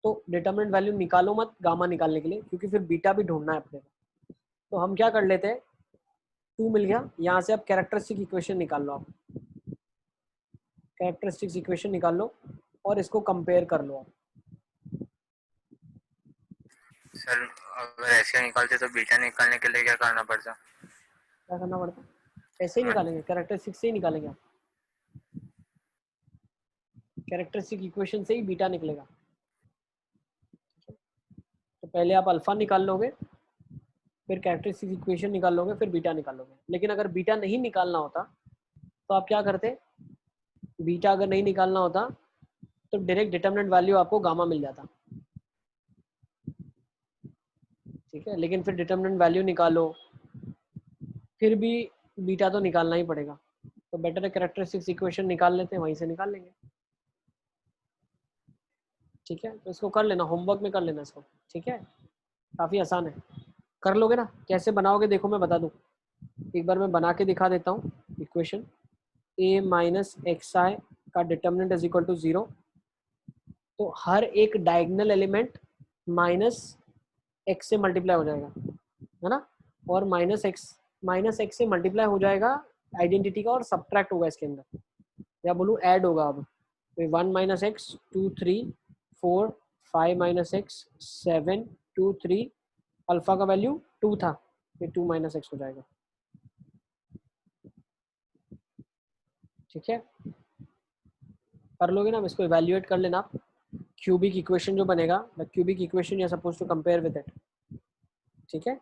तो डिटरमिनेंट वैल्यू निकालो मत गामा निकालने के लिए, क्योंकि फिर बीटा भी ढूंढना है अपने को। तो हम क्या कर लेते हैं, 2 मिल गया, यहाँ से आप कैरेक्टरिस्टिक इक्वेशन निकाल लो। आप कैरेक्टरिस्टिक्स इक्वेशन निकाल लो, और इसको कंपेयर कर लो आप। सर अगर ऐसे निकालते तो बीटा निकालने के लिए क्या करना पड़ता? क्या करना पड़ता? ऐसे ही निकालेंगे, कैरेक्टरिस्टिक से ही निकालेंगे आप, कैरेक्टरिस्टिक इक्वेशन से ही बीटा निकलेगा। तो पहले आप अल्फा निकाल लोगे, फिर कैरेक्टरिस्टिक इक्वेशन निकाल लोगे, फिर बीटा निकाल लोगे। लेकिन अगर बीटा नहीं निकालना होता तो आप क्या करते? बीटा अगर नहीं निकालना होता तो डायरेक्ट डिटरमिनेंट वैल्यू आपको गामा मिल जाता, ठीक है। लेकिन फिर डिटरमिनेंट वैल्यू निकालो, फिर भी बीटा तो निकालना ही पड़ेगा। तो बेटर है कैरेक्टरिस्टिक्स इक्वेशन निकाल लेते हैं, वहीं से निकाल लेंगे, ठीक है। तो इसको कर लेना, होमवर्क में कर लेना इसको, ठीक है। काफ़ी आसान है, कर लोगे ना? कैसे बनाओगे देखो मैं बता दूं, एक बार मैं बना के दिखा देता हूँ इक्वेशन। a माइनस एक्स आई का डिटर्मिनेंट इज इक्वल टू 0, तो हर एक डायगोनल एलिमेंट माइनस एक्स से मल्टीप्लाई हो जाएगा, है ना। और माइनस एक्स से मल्टीप्लाई हो जाएगा आइडेंटिटी का, और सब्ट्रैक्ट होगा इसके अंदर, या बोलूँ ऐड होगा। अब तो 1 minus X 2 3 4 5 minus x 7 2 3, alpha का वैल्यू 2 था, फिर 2 माइनस एक्स हो जाएगा, ठीक है। कर लोगे ना? इसको इवैल्यूएट कर लेना आप। क्यूबिक इक्वेशन जो बनेगा, the cubic equation you are supposed to compare with it, ठीक है।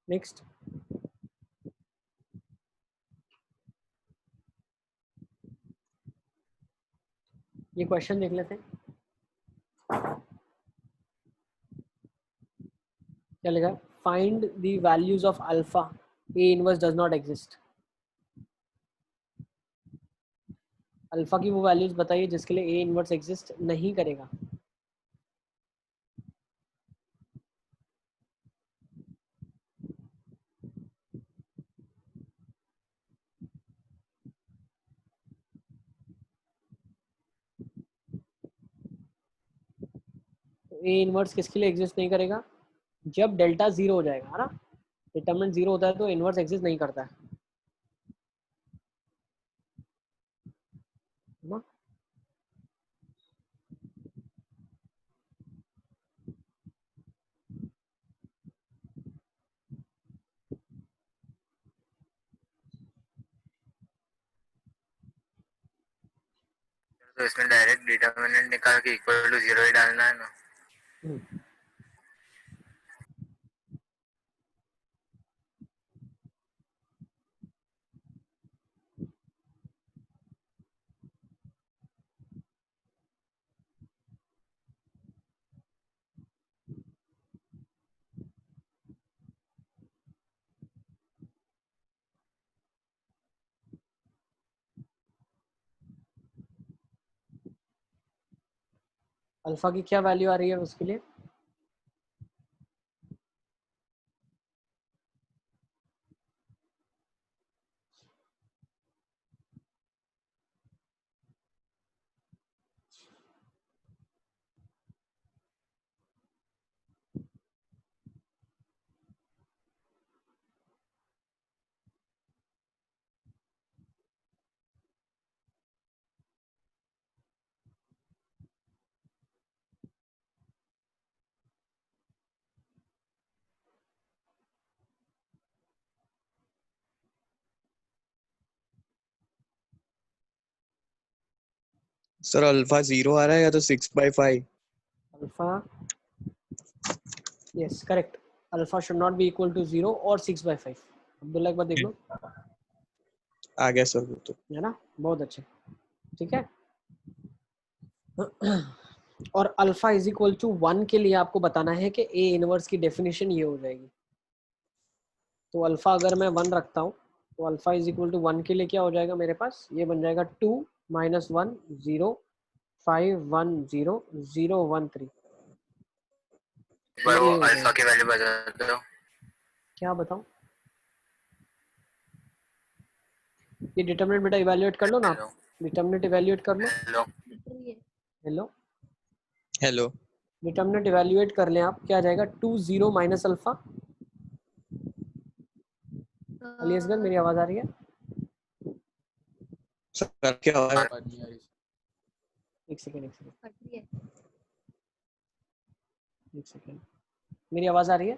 नेक्स्ट, ये क्वेश्चन देख लेते हैं। क्या लिखा? Find the values of alpha, A inverse does not exist. Alpha की वो वैल्यूज बताइए जिसके लिए ए इनवर्स एग्जिस्ट नहीं करेगा। तो ए इनवर्स किसके लिए एग्जिस्ट नहीं करेगा? जब डेल्टा 0 हो जाएगा, है ना। डिटरमिनेंट 0 होता है तो इनवर्स एग्जिस्ट नहीं करता है ना। तो इसमें डायरेक्ट डिटरमिनेंट निकाल के इक्वल टू 0 ही डालना है ना। अल्फा की क्या वैल्यू आ रही है उसके लिए? सर अल्फा 0 आ रहा है या तो 6/5। Alpha, yes correct, alpha should not be equal to 0 और 6/5। अब्दुल्ला एक बार देख लो, आ गया सर वो तो। है ना। बहुत अच्छे, ठीक है। और अल्फा इज इक्वल टू 1 के लिए आपको बताना है कि ए इनवर्स की डेफिनेशन ये हो जाएगी। तो अल्फा अगर मैं 1 रखता हूँ तो अल्फा इज इक्वल टू 1 के लिए क्या हो जाएगा मेरे पास? ये बन जाएगा 2 माइनस 1 0 5 1 0 0 1 3। एक बार वो अल्फा की वैल्यू बता दो। क्या बताऊं? ये डिटरमिनेंट बेटा इवैल्यूएट कर लो ना आप, हेलो डिटरमिनेंट इवैल्यूएट कर लो। Hello hello, hello determinant evaluate कर लें आप, क्या आ जाएगा 2 0 माइनस अल्फा। अली असगर मेरी आवाज आ रही है? सर क्या हो रहा है? एक सेकेंड मेरी आवाज आ रही है?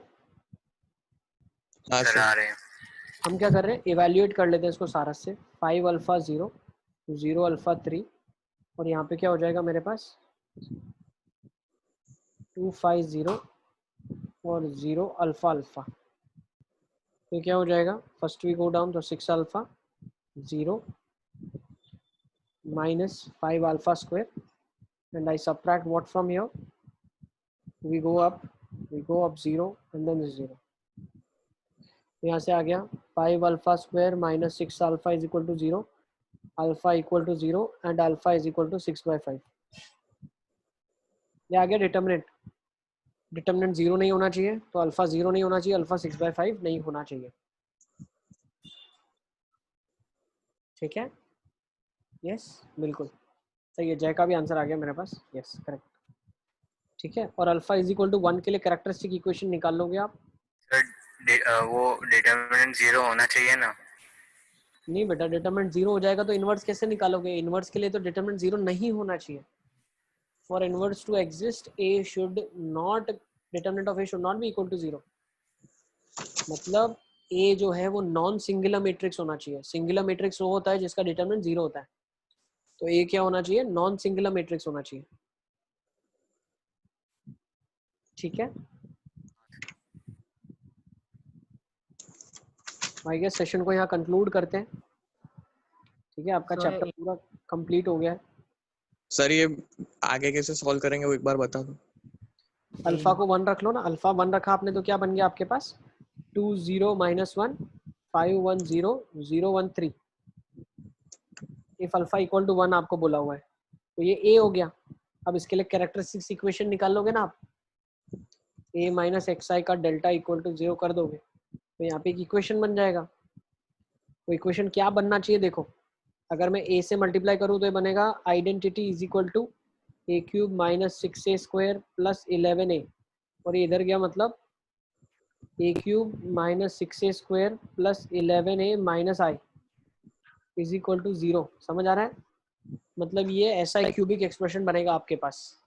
हाँ सर सर आ रहे हैं। हम क्या कर रहे हैं, इवैल्यूएट कर लेते हैं इसको सारा से। 5 अल्फा 0, 0 अल्फा 3, और यहाँ पे क्या हो जाएगा मेरे पास 2 5 0 और 0 अल्फा अल्फा। तो क्या हो जाएगा, फर्स्ट वी गो डाउन, तो 6 alpha 0 minus 5 alpha square, and I subtract what from here, we go up 0 and then 0। यहाँ से आ गया 5 alpha square minus 6 alpha is equal to 0, alpha equal to 0 and alpha is equal to 6/5। ये आ गया determinant. Determinant 0 नहीं होना चाहिए, तो अल्फा 0 नहीं होना चाहिए, अल्फा 6/5 नहीं होना चाहिए। ठीक है, यस बिल्कुल सही है। जय का भी आंसर आ गया मेरे पास, यस करेक्ट। ठीक है, और अल्फा इज इक्वल टू 1 के लिए कैरेक्टरिस्टिक इक्वेशन निकाल लोगे आप। सर वो डिटरमिनेंट 0 होना चाहिए ना? नहीं बेटा, डिटरमिनेंट 0 हो जाएगा तो इनवर्स कैसे निकालोगे? इनवर्स के लिए तो डिटरमिनेंट 0 नहीं होना चाहिए। For inverse to exist A should not, determinant of A should not be equal to 0। मतलब ए जो है वो नॉन सिंगुलर मैट्रिक्स होना चाहिए। सिंगुलर मैट्रिक्स वो होता है जिसका डिटरमिनेंट 0 होता है, तो ए क्या होना चाहिए, नॉन सिंगुलर मैट्रिक्स होना चाहिए। ठीक है, आई गेस सेशन को यहाँ कंक्लूड करते हैं। ठीक है, आपका Sir, चैप्टर पूरा कंप्लीट हो गया है। सर ये आगे कैसे सॉल्व करेंगे वो एक बार बता दो। अल्फा को 1 रख लो ना, अल्फा 1 रखा आपने तो क्या बन गया आपके पास 2 0 -1 5 1 0 0 1 3। इफ अल्फा इक्वल टू 1 आपको बोला हुआ है, तो ये ए हो गया। अब इसके लिए कैरेक्टरिस्टिक्स इक्वेशन निकाल लोगे ना आप, a माइनस एक्स आई का डेल्टा इक्वल टू 0 कर दोगे, तो यहाँ पे एक इक्वेशन बन जाएगा। वो इक्वेशन क्या बनना चाहिए देखो, अगर मैं a से मल्टीप्लाई करूँ तो ये बनेगा identity is equal to a cube minus 6a square plus 11a, और ये इधर गया मतलब a cube minus 6a square plus 11a minus I is equal to 0। समझ आ रहा है? मतलब ये ऐसा क्यूबिक एक्सप्रेशन बनेगा आपके पास,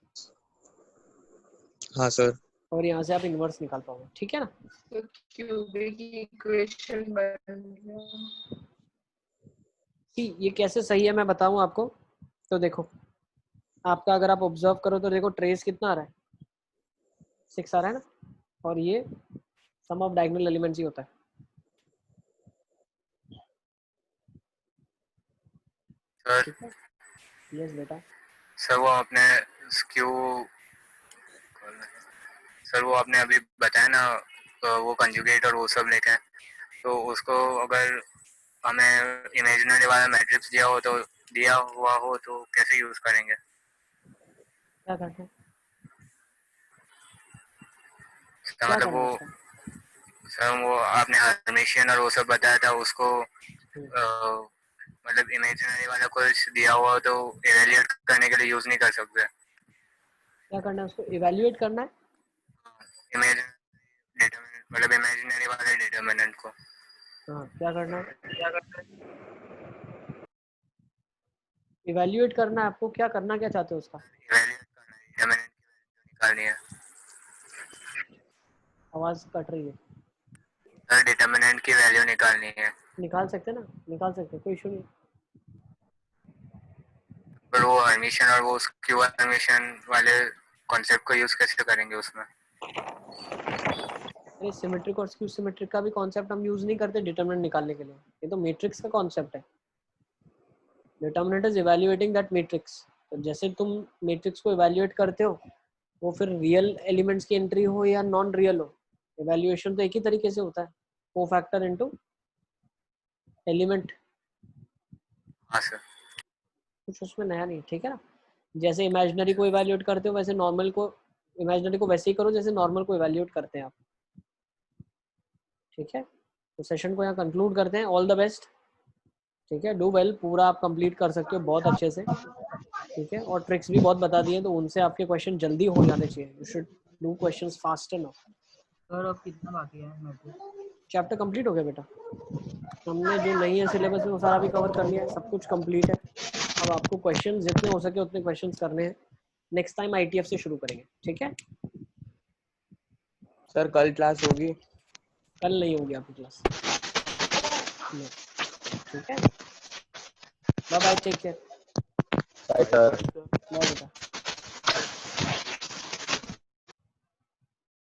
हाँ सर। और यहाँ से आप इनवर्स निकाल पाओगे। ठीक है ना? तो क्यूबिक इक्वेशन बन गया। ये कैसे सही है मैं बताऊं आपको। तो देखो, आपका अगर आप ऑब्जर्व करो तो देखो ट्रेस कितना आ रहा है, 6 आ रहा है ना, और ये सम ऑफ डायगोनल एलिमेंट्स ही होता है। सर ठीक है, यस बेटा। सर वो आपने स्क्यू सर वो आपने अभी बताया ना, वो कंजुगेट और वो सब लेके हैं, तो उसको अगर हमें इमेजिनरी वाला मैट्रिक्स दिया हुआ हो तो कैसे यूज करेंगे? क्या करते हैं, इसका क्या मतलब करना वो है इसका? सर वो आपने हर्मिशियन और वो सब बताया था, उसको मतलब इमेजिनरी वाला कुछ दिया हुआ हो तो इवेल्युएट करने के लिए यूज नहीं कर सकते? क्या करना है, उसको इवेल्युएट करना है। इमेज मतलब इमेजिनरी वाले डिटरमिनेंट को हाँ, क्या करना है, इवेल्युएट करना है आपको। क्या करना, क्या चाहते हो उसका? इवेल्युएट करना है, डिटरमिनेंट की वैल्यू निकालनी है। आवाज कट रही है। सर डिटरमिनेंट की वैल्यू निकालनी है। निकाल सकते ना, निकाल सकते, कोई इशू नहीं। पर वो हर्मिशियन और वो स्क्यू हर्मिशियन वाले कॉन्सेप्ट को यूज कैसे करेंगे उसमें? अरे सिमेट्रिक और स्क्यू सिमेट्रिक का भी कॉन्सेप्ट हम यूज नहीं करते डिटरमिनेंट निकालने के लिए, ये तो मैट्रिक्स का कॉन्सेप्ट है। Determinant is evaluating that matrix. तो जैसे तुम मैट्रिक्स को इवैल्यूएट करते हो, वो फिर रियल एलिमेंट्स की एंट्री हो या नॉन रियल हो, इवैल्यूएशन तो एक ही तरीके से होता है, 4 फैक्टर इनटू एलिमेंट। हाँ सर। कुछ उसमें नया नहीं, ठीक है ना? जैसे इमेजिनरी को इवैल्यूएट करते हो वैसे नॉर्मल को, इमेजिनरी को वैसे ही करो जैसे नॉर्मल को इवैल्यूएट करते हैं आप। ठीक है, तो सेशन को यहाँ कंक्लूड करते हैं। All the best. ठीक है, डू वेल, पूरा आप कंप्लीट कर सकते हो बहुत अच्छे से, ठीक है, और ट्रिक्स भी बहुत बता दिए, तो उनसे आपके क्वेश्चन जल्दी हो जाने चाहिए, you should do questions faster now. Sir अब कितना बाकी है मैट्रिक्स? चैप्टर कंप्लीट हो गया बेटा, हमने जो नहीं है सिलेबस में वो सारा भी कवर कर लिया है, सब कुछ कंप्लीट है। अब आपको क्वेश्चन जितने हो सके उतने क्वेश्चंस करने हैं, नेक्स्ट टाइम आईटीएफ से शुरू करेंगे, ठीक है। सर कल क्लास होगी? कल नहीं होगी आपकी क्लास, ठीक है, bye bye, take care, bye sir. Bye बेटा।